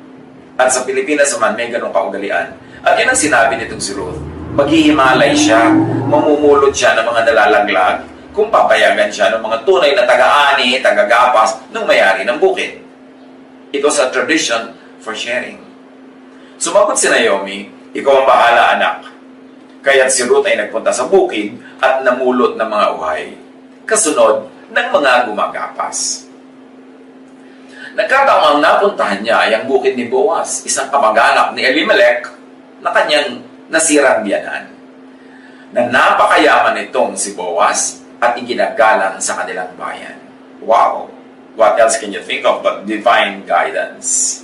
At sa Pilipinas naman, may ganong kaugalian. At yun ang sinabi nitong si Ruth. Maghihimalay siya, mamumulot siya ng mga nalalaglag, kung papayagan siya ng mga tunay na taga-ani, taga-gapas, ng may-ari ng bukid. It was a tradition for sharing. Sumagot si Naomi, ikaw ang bahala anak. Kaya't si Ruth ay nagpunta sa bukid at namulot ng mga uhay, kasunod ng mga gumagapas. Nagkataong ang napuntahan niya ay ang bukid ni Boaz, isang kamag-anak ni Elimelech na kanyang nasirang biyanan. Na napakayaman itong si Boaz at iginagalang sa kanilang bayan. Wow! What else can you think of but divine guidance?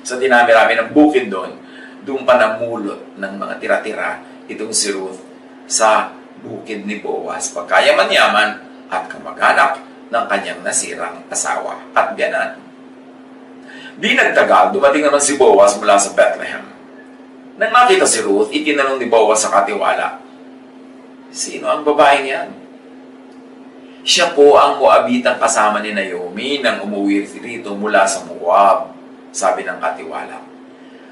Sa dinami-rami ng bukid doon pa namulot ng mga tira-tira itong si Ruth sa bukid ni Boaz, pagkayaman-yaman at kamag-anak ng kanyang nasirang asawa at biyanan. Di nagtagal, dumating naman si Boaz mula sa Bethlehem. Nang makita si Ruth, itinanong ni Boaz sa katiwala, sino ang babaeng yan? Siya po ang Moabitang kasama ni Naomi nang umuwi rito mula sa Moab, sabi ng katiwala.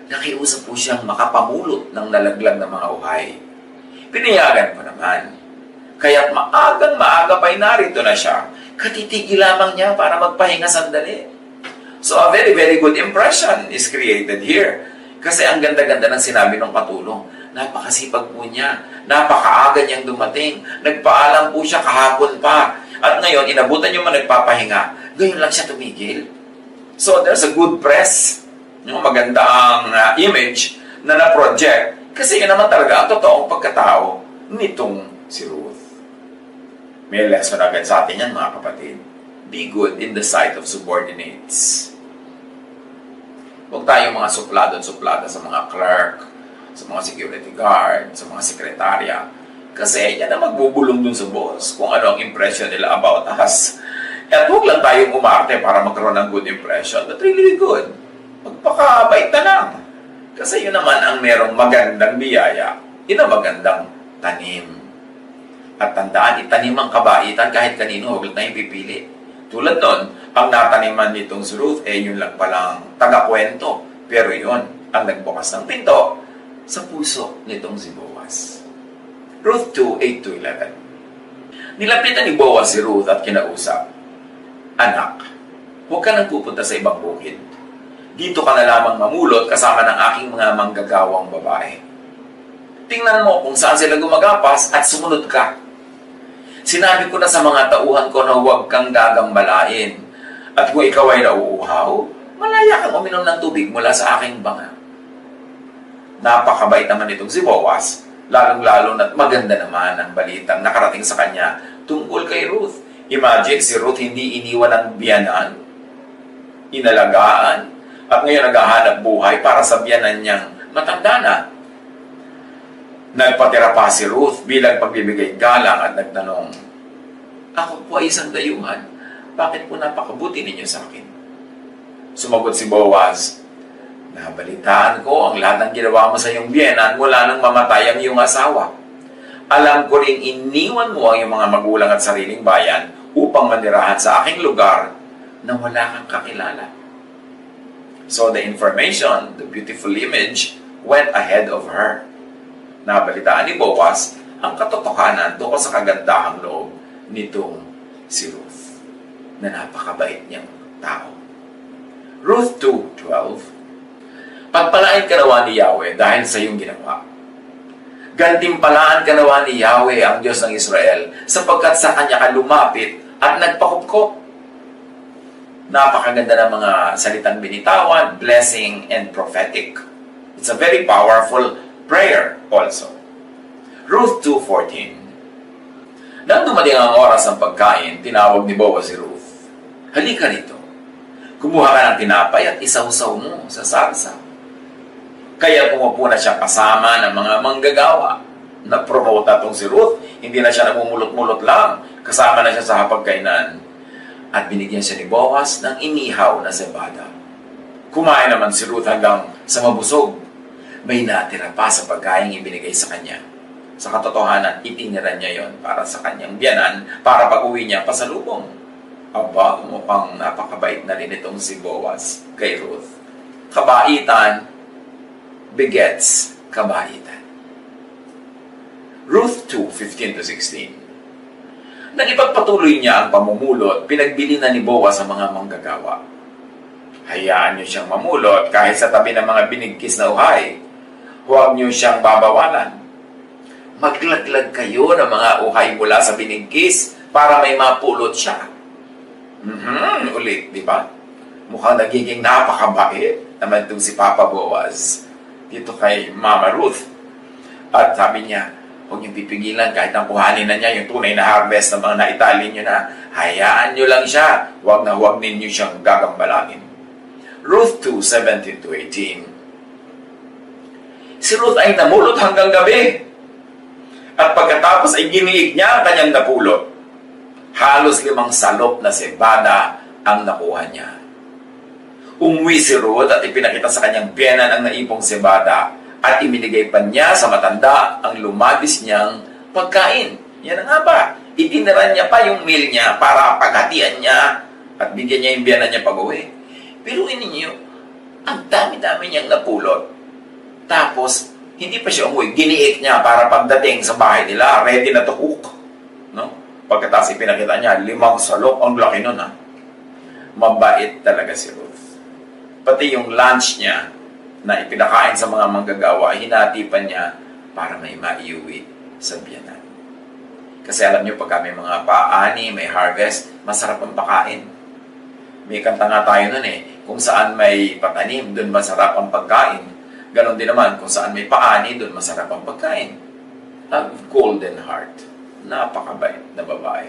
Nakiusap po siyang makapamulot ng nalaglag na mga uhay. Pinayagan ko naman. Kaya't maagang-maaga pa'y narito na siya. Katitigil lamang niya para magpahinga sandali. So a very, very good impression is created here. Kasi ang ganda-ganda ng sinabi ng katulong. Napakasipag po niya. Napakaaga niyang dumating. Nagpaalam po siya kahapon pa. At ngayon, inabutan yung mga nagpapahinga. Ngayon lang siya tumigil. So there's a good press. Yung maganda ang image na na-project. Kasi yun naman talaga ang totoong pagkatao nitong si Ruth. May lesson agad sa atin yan, mga kapatid. Be good in the sight of subordinates. Huwag tayong mga suplado-suplada sa mga clerk, sa mga security guard, sa mga sekretarya. Kasi yan ang magbubulong dun sa boss kung ano ang impression nila about us. At huwag lang tayong umarte para magkaroon ng good impression, but really good. Magpakabait na lang. Kasi yun naman ang merong magandang biyaya. Yun ang magandang tanim. At tandaan, itanim ang kabaitan kahit kanino, huwag lang tayong pipili. Tulad nun, ang nataniman nitong si Ruth, yun lang palang taga-kwento. Pero yun, ang nagbukas ng pinto sa puso nitong si Boaz. Ruth 2, 8-11. Nilapitan ni Boaz si Ruth at kinausap, "Anak, huwag ka nang pupunta sa ibang bukid. Dito ka na lamang mamulot kasama ng aking mga manggagawang babae. Tingnan mo kung saan sila gumagapas at sumunod ka. Sinabi ko na sa mga tauhan ko na huwag kang gagambalain. At kung ikaw ay nauuhaw, malaya kang uminom ng tubig mula sa aking banga." Napakabait naman itong si Boaz, lalong-lalo na't maganda naman ang balitang nakarating sa kanya tungkol kay Ruth. Imagine, si Ruth hindi iniwan ng biyanan, inalagaan, at ngayon naghahanap buhay para sa biyanan niyang matanda na. Nagpatira pa si Ruth bilang pagbibigay galang at nagtanong, "Ako po ay isang dayuhan. Bakit po napakabuti ninyo sa akin?" Sumagot si Boaz, "Nabalitaan ko ang lahat ng ginawa mo sa iyong biyenan mula nang mamatay ang iyong asawa. Alam ko ring iniwan mo ang iyong mga magulang at sariling bayan upang manirahan sa aking lugar na wala kang kakilala." So the information, the beautiful image, went ahead of her. Nabalitaan ni Boaz ang katotohanan tungkol sa kagandahang loob nitong si Ruth, na napakabait niyang tao. Ruth 2:12. Pagpalain ka nawa ni Yahweh dahil sa iyong ginawa. Gantimpalaan ka nawa ni Yahweh ang Diyos ng Israel sapagkat sa Kanya ka lumapit at nagpakupkop. Napakaganda ng mga salitang binitawan, blessing, and prophetic. It's a very powerful prayer also. Ruth 2:14. Nang dumating ang oras ng pagkain, tinawag ni Boaz si Ruth, "Halika rito. Kumuha ka ng tinapay at isawsaw mo sa sarsa." Kaya pumupo na siya kasama ng mga manggagawa. Na-promote na itong si Ruth, hindi na siya namumulot-mulot lang, kasama na siya sa hapagkainan. At binigyan siya ni Boaz ng inihaw na cebada. Kumain naman si Ruth hanggang sa mabusog. May natira pa sa pagkain ibinigay sa kanya. Sa katotohanan, itinira niya yon para sa kanyang biyanan para pag-uwi niya pasalubong. Aba, mukhang napakabait na rin itong si Boaz kay Ruth. Kabaitan begets kabaitan. Ruth 2:15-16. Nang ipagpatuloy niya ang pamumulot, pinagbili na ni Boaz ang mga manggagawa. "Hayaan niyo siyang mamulot kahit sa tabi ng mga binigkis na uhay. Huwag niyo siyang babawalan. Maglaglag kayo ng mga uhay mula sa binigkis para may mapulot siya." Ulit, di ba? Mukhang nagiging napakabait naman itong si Papa Boaz dito kay Mama Ruth. At sabi niya, huwag niyong pipigilan kahit ang kuhanin na niya yung tunay na harvest ng mga naitali niyo na. Hayaan niyo lang siya. Huwag na huwag ninyo siyang gagambalangin. Ruth 2:17-18. Si Ruth ay namulot hanggang gabi. At pagkatapos ay giniig niya ang kanyang napulot. Halos 5 salop na cebada ang nakuha niya. Umuwi si Ruth at ipinakita sa kanyang biyenan ang naipong cebada at iminigay pa niya sa matanda ang lumabis niyang pagkain. Yan nga ba? Itiniran niya pa yung meal niya para paghatian niya at bigyan niya yung biyanan niya pag-uwi. Piruin ninyo, ang dami-dami niyang napulot. Tapos, hindi pa siya umuwi. Giniik niya para pagdating sa bahay nila, ready na to cook. No? Pagkatapos ipinakita niya, 5 salok. Ang laki nun, ha? Mabait talaga si Ruth. Pati yung lunch niya na ipinakain sa mga manggagawa, hinati pa niya para may maiuwi sa biyanan. Kasi alam niyo, pagka may mga paani, may harvest, masarap ang pakain. May kanta nga tayo nun kung saan may patanim, doon masarap ang pagkain. Ganon din naman, kung saan may paani, doon masarap ang pagkain. A golden heart. Napakabait na babae.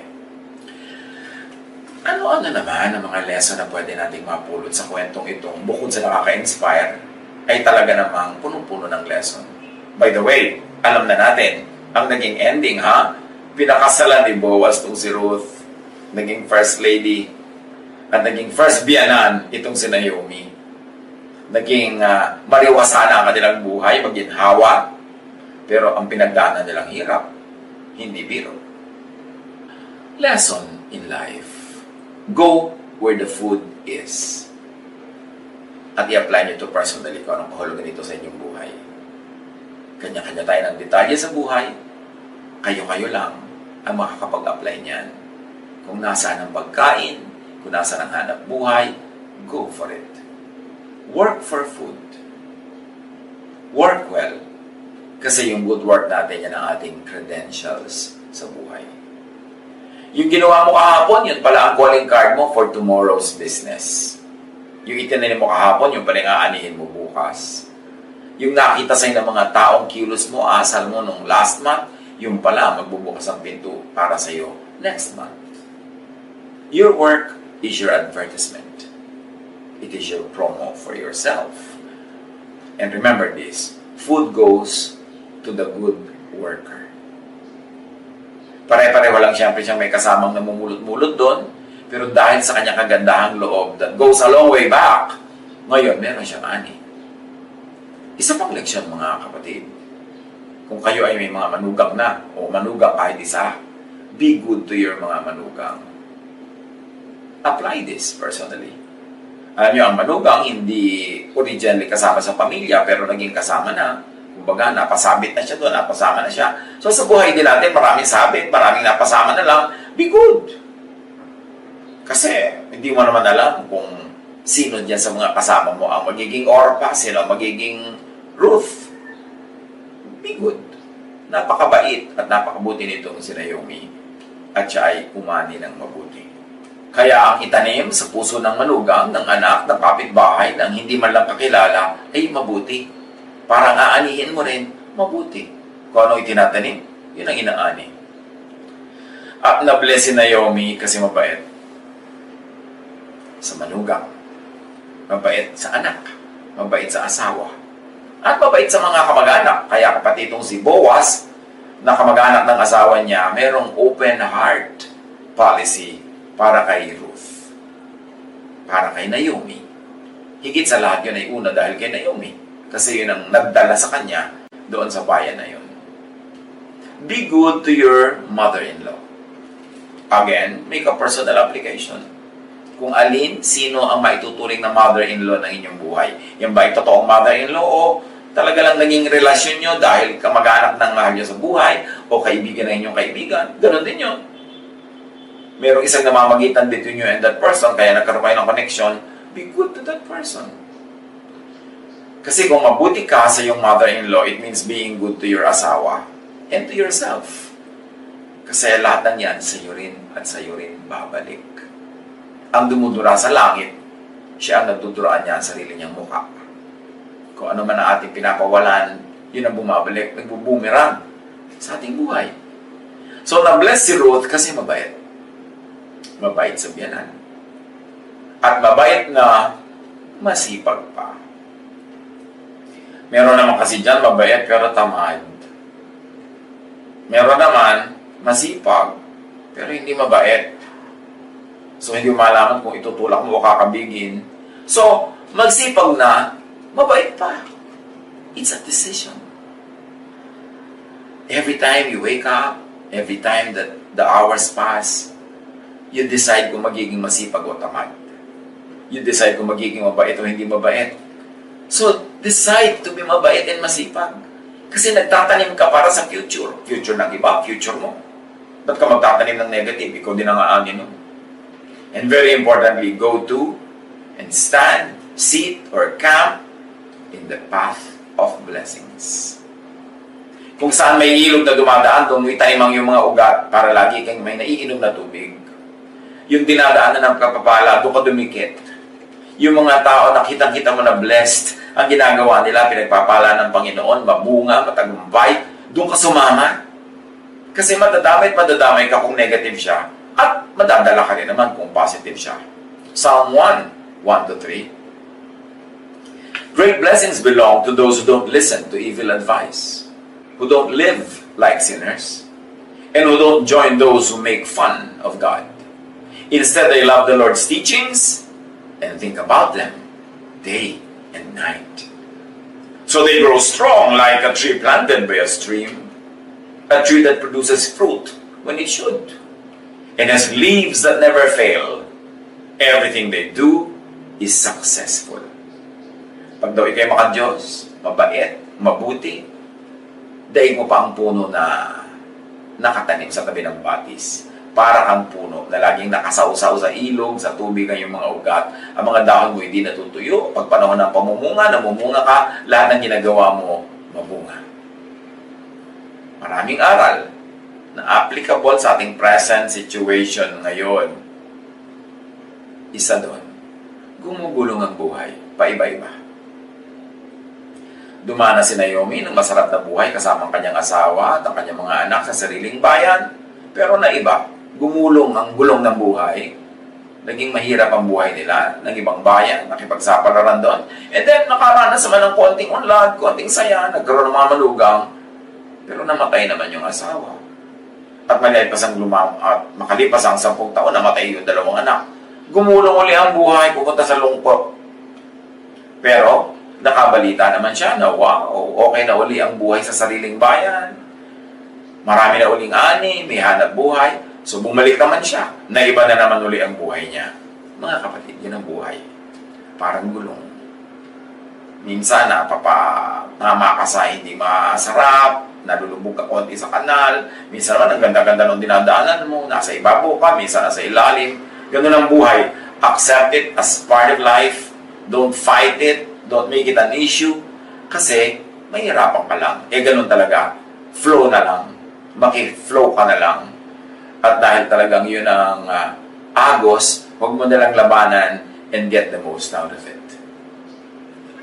Ano-ano naman ang mga lesson na pwede nating mapulot sa kwentong itong bukod sa nakaka-inspire, ay talaga namang punong-puno ng lesson. By the way, alam na natin, ang naging ending, pinakasalan ni Boaz itong si Ruth, naging first lady, at naging first biyanan itong si Naomi. Naging mariwasana ang kanilang buhay, maginhawa, pero ang pinagdaanan nilang hirap, hindi biro. Lesson in life. Go where the food is. At i-apply nyo ito personally kung anong kahulugan nito sa inyong buhay. Kanya-kanya tayo ng detalye sa buhay. Kayo-kayo lang ang makakapag-apply niyan. Kung nasaan ang pagkain, kung nasaan ang hanap buhay, go for it. Work for food. Work well. Kasi yung good work natin, yan ang ating credentials sa buhay. Yung ginawa mo kahapon, yun pala ang calling card mo for tomorrow's business. Yung itinanim mo kahapon, yung pala yung aanihin mo bukas. Yung nakita sa'yo ng mga taong kilos mo, asal mo nung last month, yung pala magbubukas ang pinto para sa'yo next month. Your work is your advertisement. It is your promo for yourself. And remember this, food goes to the good worker. Pare-pareho lang siyempre siyang may kasamang namumulot-mulot doon, pero dahil sa kanyang kagandahang loob that goes a long way back, ngayon meron siyang ani. Isa pang leksyon mga kapatid, kung kayo ay may mga manugang na o manugang kahit isa, be good to your mga manugang. Apply this personally. Alam niyo, ang manugang hindi originally kasama sa pamilya pero naging kasama na. Kumbaga, napasabit na siya doon, napasama na siya. So sa buhay din natin, maraming sabit, maraming napasama na lang, be good. Kasi hindi mo naman alam kung sino dyan sa mga kasama mo ang magiging Orpah, sino ang magiging Ruth. Be good. Napakabait at napakabuti nitong si Naomi at siya ay umani ng mabuti. Kaya ang itanim sa puso ng manugang, ng anak, ng kapitbahay, ng hindi man lang kakilala, ay mabuti. Parang aanihin mo rin, mabuti. Kung ano itinatanim, yun ang inaani. At na-bless si Naomi kasi mabait sa manugang, mabait sa anak, mabait sa asawa, at mabait sa mga kamag-anak. Kaya kapatid itong si Boaz, na kamag-anak ng asawa niya, merong open heart policy para kay Ruth, para kay Naomi. Higit sa lahat yun ay una dahil kay Naomi, kasi yun ang nagdala sa kanya doon sa bayan na yun. Be good to your mother-in-law. Again, make a personal application. Kung alin, sino ang maituturing na mother-in-law ng inyong buhay. Yan ba ay totoong mother-in-law o talaga lang naging relasyon nyo dahil kamag-anak ng mahal nyo sa buhay o kaibigan ng inyong kaibigan? Ganon din yun. Merong isang namamagitan between you and that person kaya nagkaroon kayo ng connection, be good to that person. Kasi kung mabuti ka sa iyong mother-in-law, it means being good to your asawa and to yourself. Kasi lahat ng yan, sa iyo rin at sa iyo rin babalik. Ang dumudura sa langit, siya ang nagduduraan niya ang sarili niyang mukha. Kung ano man ang ating pinapawalan, yun ang bumabalik, nagbubumerang sa ating buhay. So, na-bless si Ruth kasi mabait. Mabait sa biyanan. At mabait na masipag pa. Meron naman kasi dyan mabait pero tamad. Meron naman masipag pero hindi mabait. So, hindi mo malaman kung itutulak mo o kakabigin. So, magsipag na, mabait pa. It's a decision. Every time you wake up, every time that the hours pass, you decide kung magiging masipag o tamad. You decide kung magiging mabait o hindi mabait. So, decide to be mabait and masipag. Kasi nagtatanim ka para sa future. Future ng iba, future mo. Ba't ka magtatanim ng negative? Ikaw din ang aanin nun. And very importantly, go to and stand, sit, or camp in the path of blessings. Kung saan may ilog na dumadaan, doon may tanimang yung mga ugat para lagi kang may naiinom na tubig. Yung dinadaanan ng kapapala, doon ka dumikit. Yung mga tao na kitang-kita mo na blessed, ang ginagawa nila, pinagpapala ng Panginoon, mabunga, matagumpay, doon ka sumama. Kasi madadamay ka kung negative siya. At madadala ka rin naman kung positive siya. Psalm 1, 1-3. Great blessings belong to those who don't listen to evil advice, who don't live like sinners, and who don't join those who make fun of God. Instead, they love the Lord's teachings and think about them day and night. So they grow strong like a tree planted by a stream, a tree that produces fruit when it should, and has leaves that never fail, Everything they do is successful. Pag daw ikay maka-Diyos, mabait, mabuti, daig mo pa ang puno na nakatanim sa tabi ng batis. Para kang puno na laging nakasausaw sa ilog, sa tubig ang iyong mga ugat. Ang mga dahon mo hindi natutuyo. Pag panahon ng pamumunga, namumunga ka, lahat ng ginagawa mo, mabunga. Maraming aral na applicable sa ating present situation ngayon. Isa doon, gumugulong ang buhay, paiba-iba. Dumana si Naomi ng masarap na buhay kasama ang kanyang asawa at ang kanyang mga anak sa sariling bayan. Pero naiba, gumulong ang gulong ng buhay. Naging mahirap ang buhay nila ng ibang bayan, nakipagsapalaran doon. And then, nakaranas naman ng konting unlad, konting saya, nagkaroon ng mga malugang. Pero namatay naman yung asawa. At makalipas ang 10 taon, namatay yung 2 anak. Gumulong uli ang buhay, pupunta sa lungkot. Pero, nakabalita naman siya na wow, okay na uli ang buhay sa sariling bayan. Marami na uling ani, may hanap buhay. So bumalik naman siya. Naiba na naman uli ang buhay niya. Mga kapatid, yun ang buhay. Parang gulong. Minsan tama ka sa hindi masarap, nalulubog ka konti sa kanal. Minsan naman, ang ganda-ganda ng dinadaanan mo, nasa ibabaw ka, minsan nasa ilalim. Ganun ang buhay. Accept it as part of life. Don't fight it. Don't make it an issue. Kasi, mahirapan ka lang. Ganun talaga. Flow na lang. Maki-flow ka na lang. At dahil talagang yun ang agos, huwag mo nalang labanan and get the most out of it.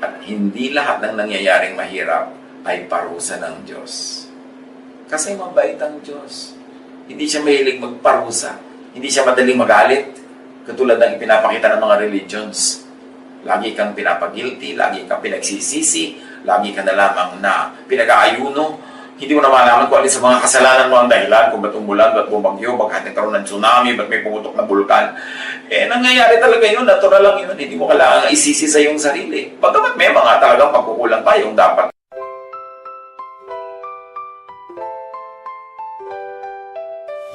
At hindi lahat ng nangyayaring mahirap ay parusa ng Diyos. Kasi mabait ang Diyos. Hindi siya mahilig magparusa. Hindi siya madaling magalit. Katulad ng ipinapakita ng mga religions. Lagi kang pinapagilty, lagi kang pinagsisisi, lagi ka na lamang na pinag-aayuno. Hindi mo na malaman kung alin sa mga kasalanan mo ang dahilan, kung ba't umulan, ba't bumagyo, bakit nagkaroon ng tsunami, ba't may pumutok na bulkan. Nangyayari talaga yun, natural lang yun. Hindi mo kailangan isisi sa iyong sarili. Pagkamat may mga talagang pagkukulang tayong dapat.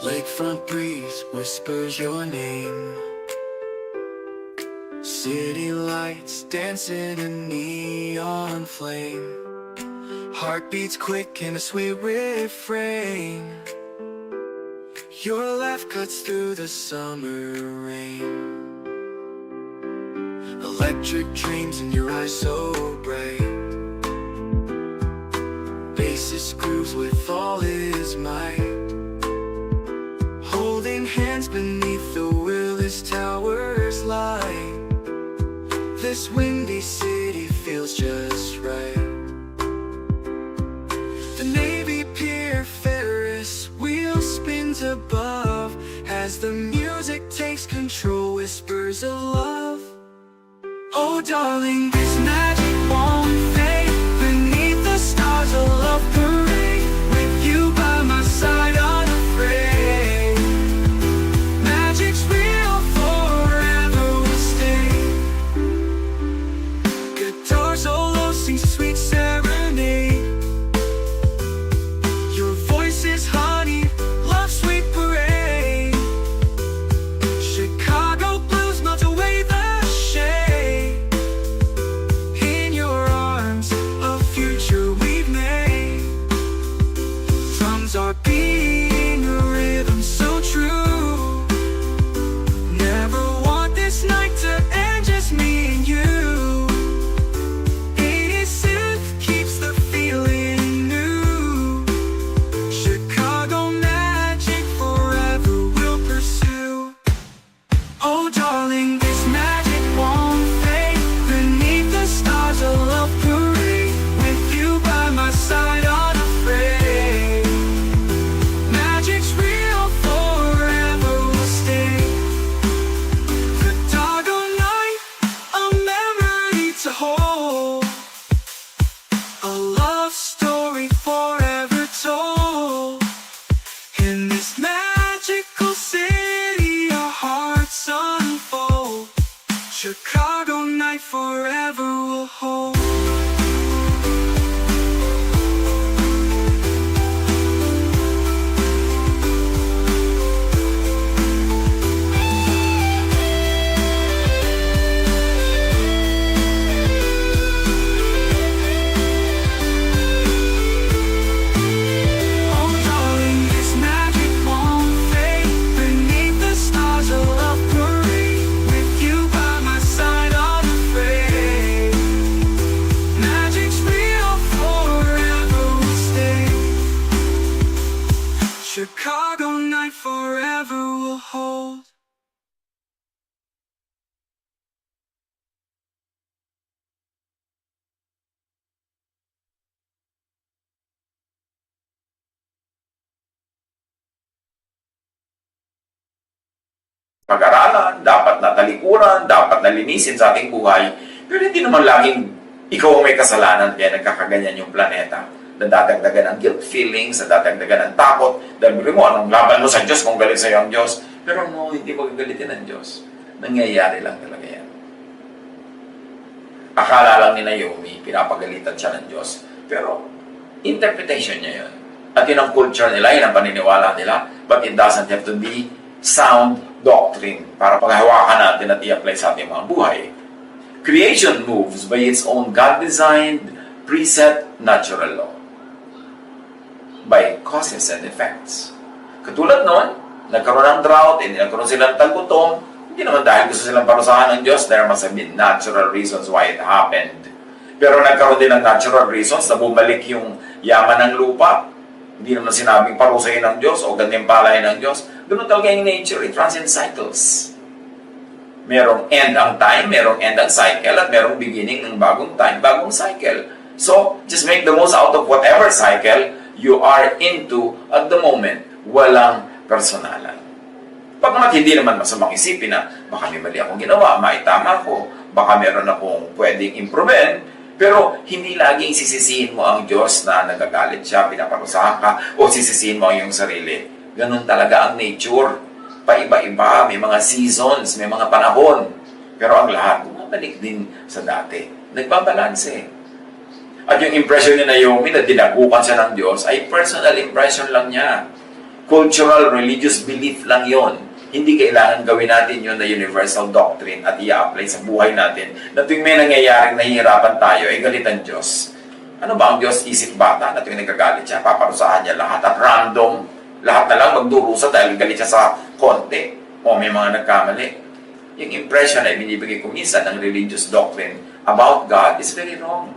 Lakefront breeze whispers your name. City lights dancing in neon flame. Heartbeats quick in a sweet refrain. Your laugh cuts through the summer rain. Electric dreams in your eyes so bright. Bassist grooves with all his might. Holding hands beneath the Willis Towers light. This windy city feels just right. The Navy Pier Ferris wheel spins above as the music takes control, whispers of love. Oh darling, this magic won't fade. Beneath the stars a love parade. With you by my side unafraid. Magic's real, forever will stay. Guitar solo sings a sweet serenade. Your voice is honey, love sweet parade. Chicago blues melt away the shade. In your arms, a future we've made. Drums are beating a rhythm so true. Never want this night to end, just me and you. 80s synth keeps the feeling new. Chicago magic forever will pursue. Oh darling, this magic won't fade. Beneath the stars a love parade. With you by my side unafraid. Magic's real, forever will stay. The doggone night, a memory to hold. A love story forever told. In this magical city, our hearts unfold. Chicago night forever will hold. pag-aralan, dapat na talikuran, dapat na linisin sa ating buhay. Pero hindi naman laging ikaw ang may kasalanan kaya nagkakaganyan yung planeta. Nadadagdagan ang guilt feelings, nadadagdagan ang takot, dahil mo, anong laban mo sa Diyos kung galit sa'yo ang Diyos? Pero no, hindi magagalitin ng Diyos. Nangyayari lang talaga yan. Akala lang ni Naomi, pinapagalitan siya ng Diyos. Pero, interpretation niya yun. At yun ang culture nila, yun ang paniniwala nila, but it doesn't have to be sound doctrine para paghahawakan natin at i-apply sa ating mga buhay. Creation moves by its own God-designed, preset natural law. By causes and effects. Katulad nun, nagkaroon ng drought, hindi nagkaroon silang tagutong, hindi naman dahil gusto silang parusahan ng Diyos, there must have been natural reasons why it happened. Pero nagkaroon din ng natural reasons na bumalik yung yaman ng lupa, hindi naman sinabing parusahin ng Diyos o gantimpalahin ng Diyos. Ganun talaga yung nature, it runs in cycles. Merong end ang time, merong end ang cycle, at merong beginning ng bagong time, bagong cycle. So, just make the most out of whatever cycle you are into at the moment. Walang personalan. Pagkat hindi naman masamang isipin na baka may mali akong ginawa, maitama ko, baka meron akong pwedeng improve, pero hindi laging sisisihin mo ang Diyos na nagagalit siya, pinaparusahan ka, o sisisihin mo ang iyong sarili. Ganun talaga ang nature. Paiba-iba, may mga seasons, may mga panahon. Pero ang lahat, bumabalik din sa dati. Nagbabalanse. At yung impression ni Naomi na dinagupan siya ng Diyos ay personal impression lang niya. Cultural, religious belief lang yon. Hindi kailangan gawin natin yun na universal doctrine at i-apply sa buhay natin na tuwing may nangyayaring nahihirapan tayo, ay galit ang Diyos. Ano ba ang Diyos? Isip bata na tuwing nagagalit siya, paparusahan niya lahat at random. Lahat na lang magdurusa dahil galit siya sa konti o may mga nagkamali. Yung impression na binibigay ko minsan ng religious doctrine about God is very wrong.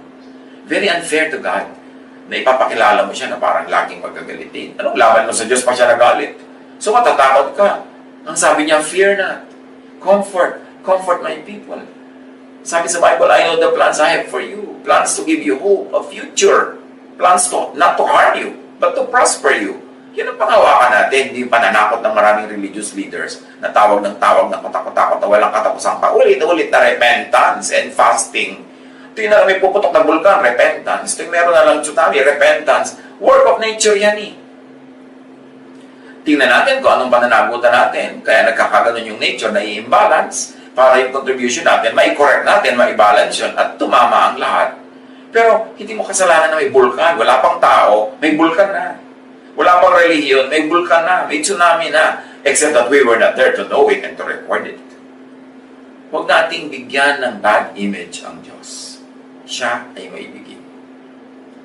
Very unfair to God. Na ipapakilala mo siya na parang laging magagalitin. Anong laban mo sa Diyos pa siya nagalit? So matatakot ka. Ang sabi niya, fear not. Comfort my people. Sabi sa Bible, I know the plans I have for you. Plans to give you hope, a future. Plans to, not to harm you, but to prosper you. Yan ang panghawakan natin, hindi yung pananakot ng maraming religious leaders na tawag ng katakot-takot na walang katapusan pa. Ulit-ulit na repentance and fasting. Tuwing na may puputok na bulkan, repentance. Tuwing meron na lang tsunami, repentance. Work of nature yan eh. Tingnan natin kung anong pananagutan natin. Kaya nagkakaganon yung nature na i-imbalance para yung contribution natin, mai-correct natin, mai-balance yun, at tumama ang lahat. Pero hindi mo kasalanan na may bulkan. Wala pang tao, may bulkan na. Wala pang relihiyon, may bulkan na, may tsunami na. Except that we were not there to know it and to record it. Huwag nating bigyan ng bad image ang Diyos. Siya ay maibigin.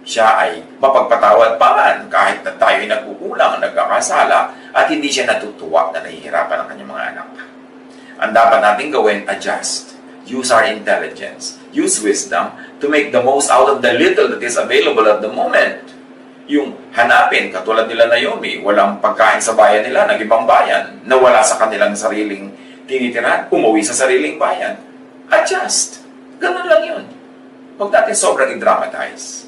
Siya ay mapagpatawad pa man kahit na tayo ay nagkukulang, nagkakasala, at hindi siya natutuwa na nahihirapan ang kanyang mga anak. Ang dapat natin gawin, adjust. Use our intelligence. Use wisdom to make the most out of the little that is available at the moment. Yung hanapin, katulad nila Naomi, walang pagkain sa bayan nila, nag-ibang bayan, nawala sa kanilang sariling tinitirahan, umuwi sa sariling bayan. Adjust. Ganun lang yun. Huwag natin sobrang i-dramatize.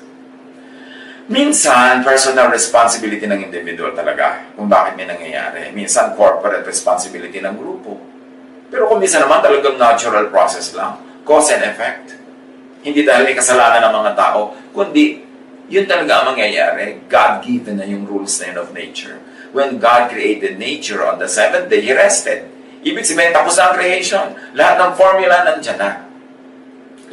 Minsan, personal responsibility ng individual talaga kung bakit may nangyayari. Minsan, corporate responsibility ng grupo. Pero kung minsan naman talagang natural process lang, cause and effect. Hindi dahil may kasalanan ng mga tao, kundi yun talaga ang mangyayari. God-given na yung rules na yun of nature. When God created nature on the seventh day, He rested. Ibig sabihin, tapos na ang creation. Lahat ng formula nandyan na.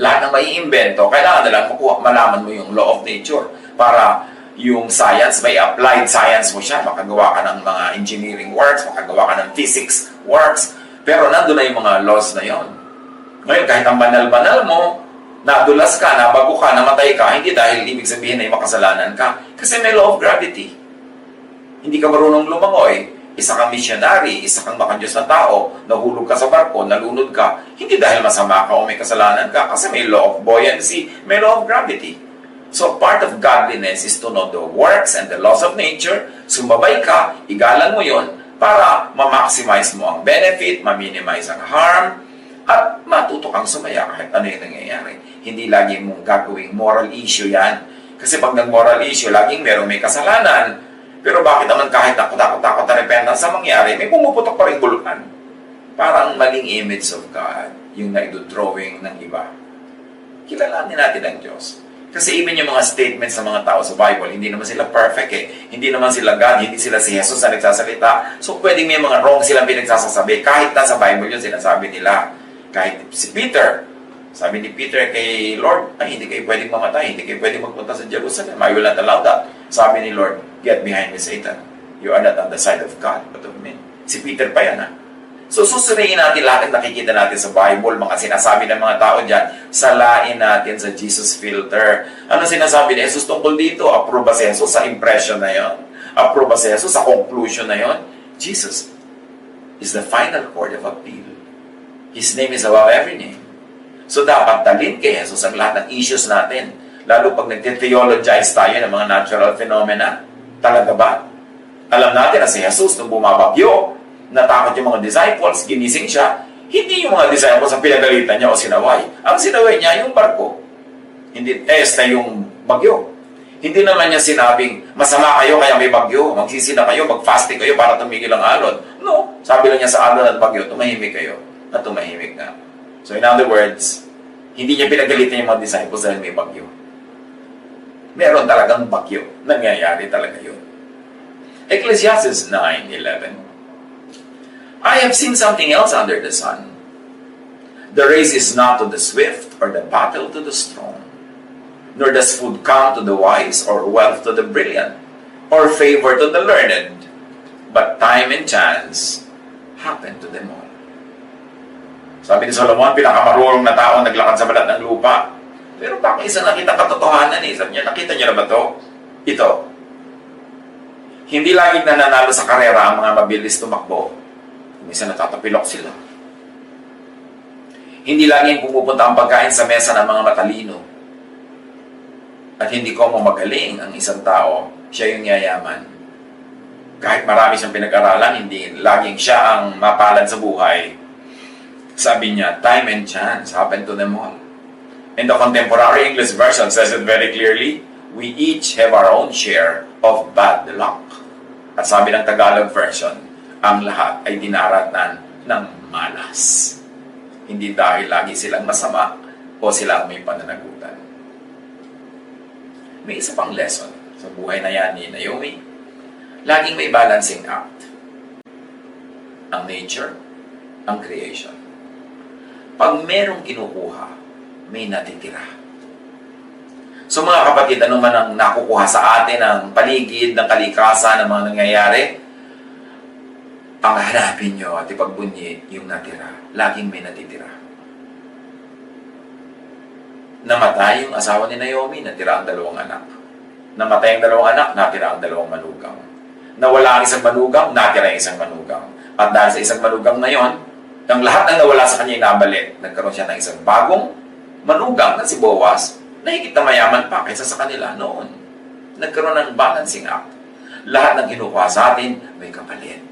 Lahat ng maiimbento, kailangan na lang malaman mo yung law of nature para yung science, may applied science mo siya, makagawa ka ng mga engineering works, makagawa ka ng physics works, pero nandun na yung mga laws na yon. Ngayon, kahit ang banal-banal mo, nadulas ka, nabago ka, namatay ka, hindi dahil ibig sabihin na makasalanan ka, kasi may law of gravity. Hindi ka marunong lumangoy, isa kang missionary, isa kang makanyos na tao, nahulog ka sa barko, nalunod ka, hindi dahil masama ka o may kasalanan ka, kasi may law of buoyancy, may law of gravity. So, part of godliness is to know the works and the laws of nature. Sumabay ka, igalan mo yon para ma-maximize mo ang benefit, ma-minimize ang harm, at matuto kang sumaya kahit ano yung nangyayari. Hindi lagi mong gagawing moral issue yan. Kasi pag nag-moral issue, laging merong may kasalanan. Pero bakit naman kahit takot-takot na repentance sa mangyari, may pumuputok pa rin bulkan. maling image of God, yung naidodrawing ng iba. Kilalanin natin ang Diyos. Kasi even yung mga statements ng mga tao sa Bible, hindi naman sila perfect eh. Hindi naman sila God, hindi sila si Jesus na nagsasalita. So pwedeng may mga wrong silang pinagsasasabi. Kahit nasa Bible yun, sinasabi nila. Kahit si Peter, sabi ni Peter kay Lord, ay hindi kayo pwedeng mamatay, hindi kayo pwedeng magpunta sa Jerusalem. I will not allow that. Sabi ni Lord, get behind me, Satan. You are not on the side of God, but of me. Si Peter pa yan, ha? So, susuriin natin lahat ng nakikita natin sa Bible, mga sinasabi ng mga tao dyan, salain natin sa Jesus filter. Ano sinasabi ni Jesus tungkol dito? Approve ba si Jesus sa impression na yon? Approve ba si Jesus sa conclusion na yon? Jesus is the final court of appeal. His name is above every name. So, dapat dalhin kay Jesus ang lahat ng issues natin. Lalo pag nag-theologize tayo ng mga natural phenomena. Talaga ba? Alam natin na si Jesus nung bumabagyo, natakot yung mga disciples, ginising siya, hindi yung mga disciples ang pinagalitan niya o sinaway. Ang sinaway niya yung barko. Hindi, yung bagyo. Hindi naman niya sinabing, masama kayo kaya may bagyo, magsisina kayo, mag-fasting kayo para tumigil ang alon. No. Sabi lang niya sa alon at bagyo, tumahimik kayo. At tumahimik nga. So in other words, hindi niya pinagalitan yung mga disciples dahil may bagyo. Meron talagang bagyo. Nangyayari talaga yun. Ecclesiastes 9:11. I have seen something else under the sun. The race is not to the swift, or the battle to the strong. Nor does food come to the wise, or wealth to the brilliant, or favor to the learned. But time and chance happen to them all. Sabi ni Solomon, pinakamarunong na tao naglakad sa balat ng lupa. Pero bakit isang nakita katotohanan eh? Sabi niya, nakita niyo na ba ito? Ito. Hindi laging nananalo sa karera ang mga mabilis tumakbo. Minsan natatapilok sila. Hindi laging pumupunta ang pagkain sa mesa ng mga matalino. At hindi ko magaling ang isang tao, siya yung yayaman. Kahit marami siyang pinag-aralan, hindi laging siya ang mapalad sa buhay. Sabi niya, time and chance happen to them all. And the contemporary English version says it very clearly, we each have our own share of bad luck. At sabi ng Tagalog version, ang lahat ay dinaratan ng malas. Hindi dahil lagi silang masama o silang may pananagutan. May isa pang lesson sa buhay na yan ni Naomi. Laging may balancing act. Ang nature, ang creation. Pag merong kinukuha, may natitira. So mga kapatid, ano man ang nakukuha sa atin, ang paligid, ng kalikasan, ng mga nangyayari, ang hanapin nyo at ipagbunyi yung natira. Laging may natitira. Namatay yung asawa ni Naomi, natira ang 2 anak. Namatay ang 2 anak, natira ang 2 manugang. Nawala ang isang manugang, natira ang isang manugang. At dahil sa isang manugang na yon, ang lahat ng nawala sa kanya inabalik. Nagkaroon siya ng isang bagong manugang na si Boaz, na higit na mayaman pa kaysa sa kanila noon. Nagkaroon ng balancing act. Lahat ng kinukuha sa atin, may kapalit.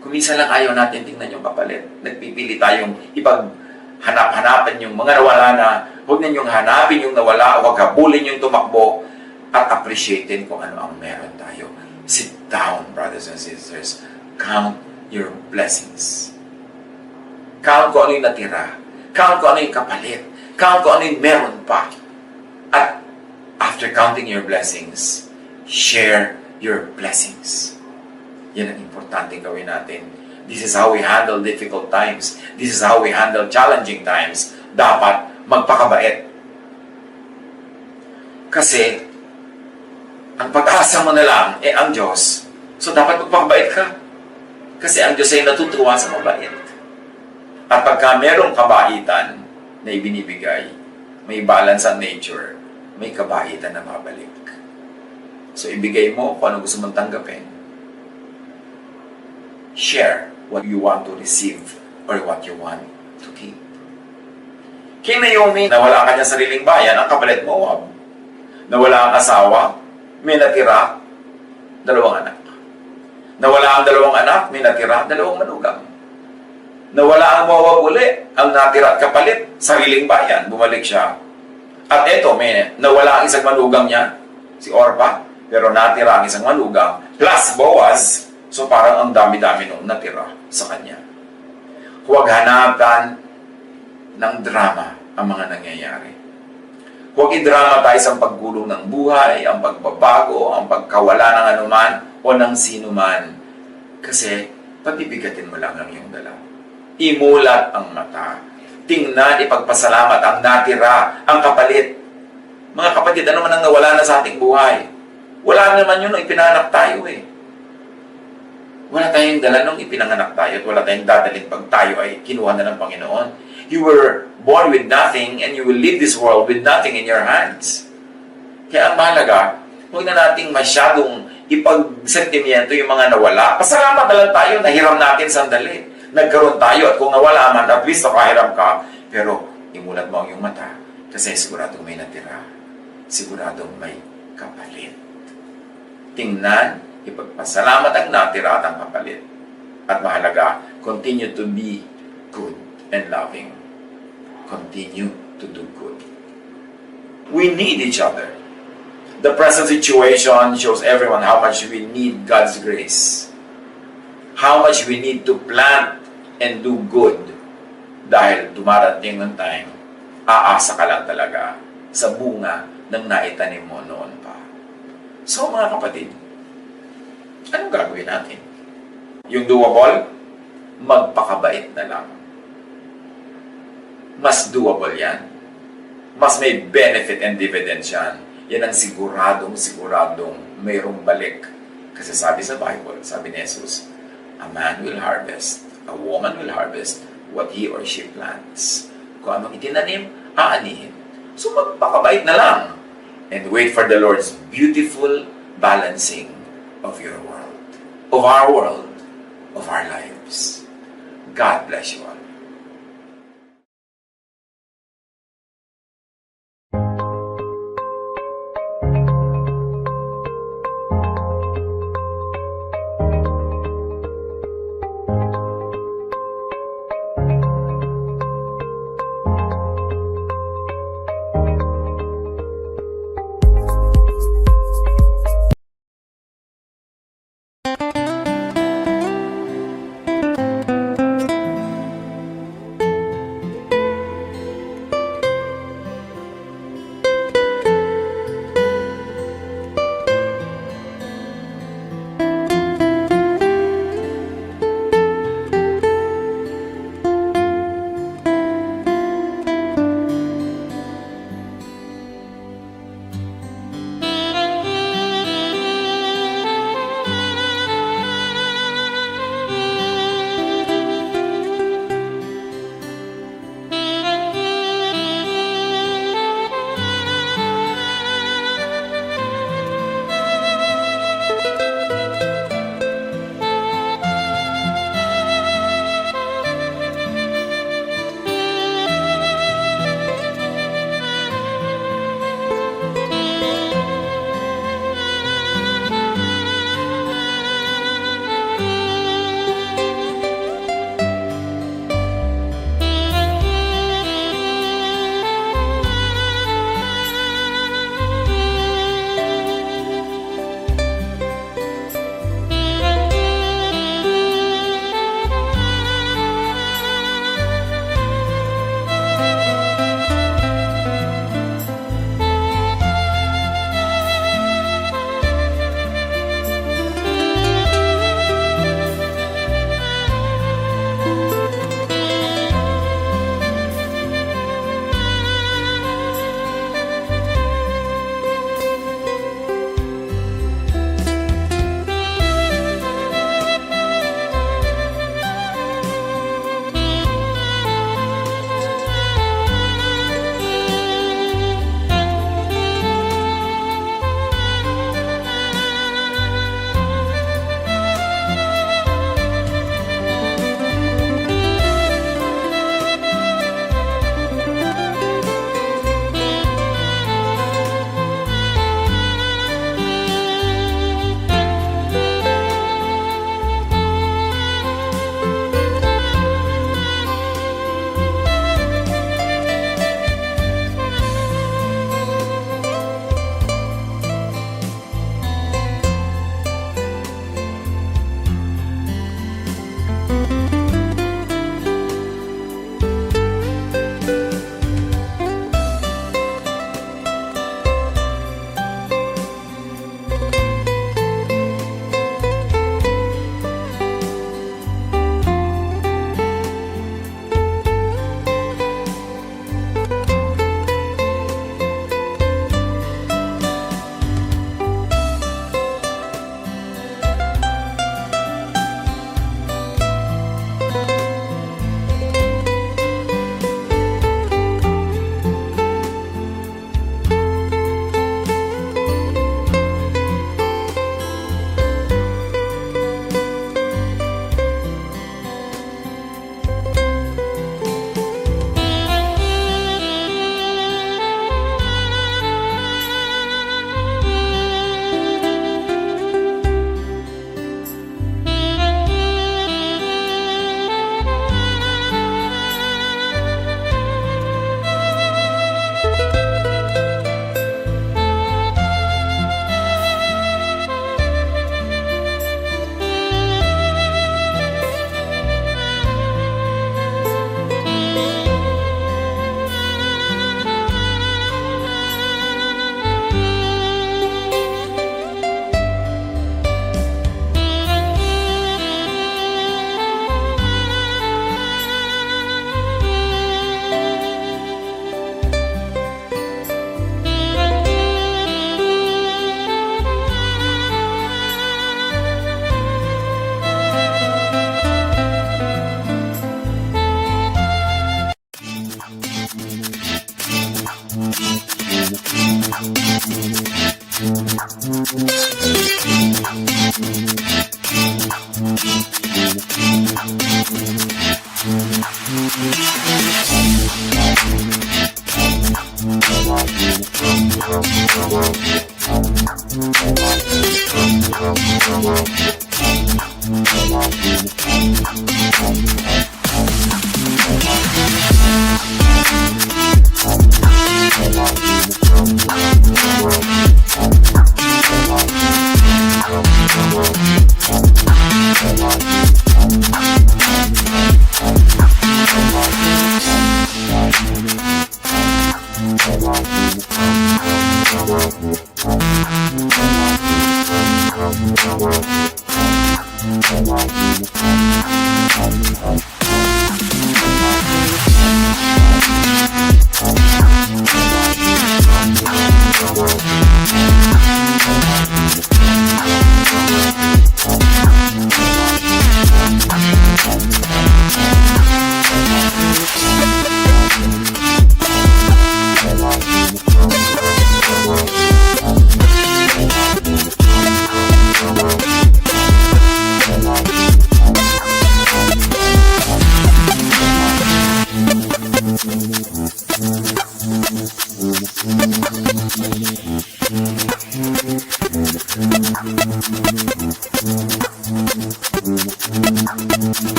Kuminsan lang ayaw natin tingnan yung kapalit. Nagpipili tayong ipaghanap-hanapan yung mga nawala na, huwag ninyong hanapin yung nawala, huwag habulin yung tumakbo, at appreciatein kung ano ang meron tayo. Sit down, brothers and sisters. Count your blessings. Count kung ano yung natira. Count kung ano yung kapalit. Count kung ano yung meron pa. At after counting your blessings, share your blessings. Yan ang importante gawin natin. This is how we handle difficult times. This is how we handle challenging times. Dapat magpakabait. Kasi, ang pag-asa mo na lang, ang Diyos. So, dapat magpakabait ka. Kasi ang Diyos ay natutuwa sa mabait. At pagka merong kabaitan na ibinibigay, may balance ang nature, may kabaitan na mabalik. So, ibigay mo kung ano gusto mong tanggapin. Share what you want to receive or what you want to keep. Kay Naomi, nawala ang kanyang sariling bayan, ang kapalit Moab. Nawala ang asawa, may natira, 2 anak. Nawala ang 2 anak, may natira, 2 manugang. Nawala ang Moab uli, ang natira at kapalit, sariling bayan, bumalik siya. At eto, may nawala ang isang manugang niya, si Orpa, pero natira ang isang manugang, plus Boaz. So parang ang dami-dami nung natira sa kanya. Huwag hanapan ng drama ang mga nangyayari. Huwag i-drama tayo sa paggulo ng buhay, ang pagbabago, ang pagkawala ng anuman o ng sino man. Kasi pabibigatin mo lang ang iyong dala. Imulat ang mata. Tingnan, ipagpasalamat ang natira, ang kapalit. Mga kapatid, ano man ang nawala na sa ating buhay? Wala naman yun nung ipinanak tayo eh. Wala tayong dala nung ipinanganak tayo at wala tayong dadalhin pag tayo ay kinuha na ng Panginoon. You were born with nothing and you will leave this world with nothing in your hands. Kaya ang mahalaga, huwag na nating masyadong ipagsentimiento yung mga nawala. Pasalamat na lang tayo, nahiram natin sandali. Nagkaroon tayo at kung nawala man, at least nakahiram ka. Pero imulat mo ang iyong mata kasi siguradong may natira. Siguradong may kapalit. Tingnan, ipagpasalamat ang natira at ang kapalit. At mahalaga, continue to be good and loving. Continue to do good. We need each other. The present situation shows everyone how much we need God's grace. How much we need to plant and do good. Dahil dumarating ng time, aasa ka lang talaga sa bunga ng naitanim mo noon pa. So mga kapatid, anong gagawin natin? Yung doable, magpakabait na lang. Mas doable yan. Mas may benefit and dividends yan. Yan ang siguradong mayroong balik. Kasi sabi sa Bible, sabi ni Jesus, a man will harvest, a woman will harvest what he or she plants. Kung anong itinanim, aanihin. So magpakabait na lang. And wait for the Lord's beautiful balancing of your world, of our lives. God bless you all.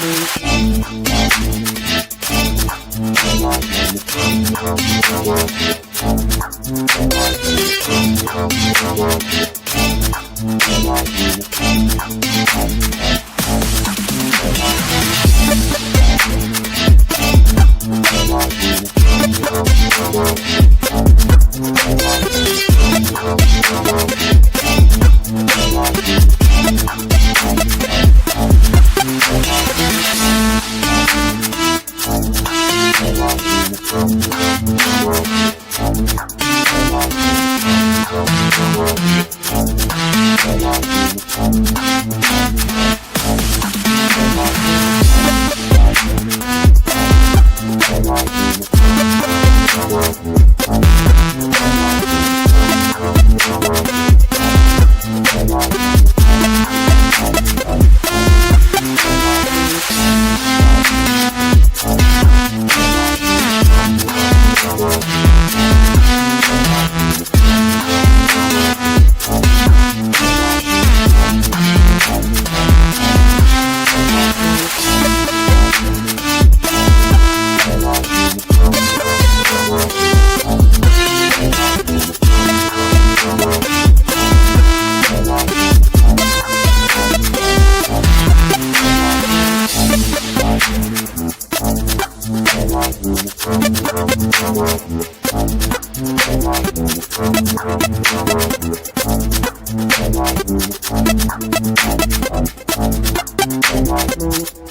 Thank you.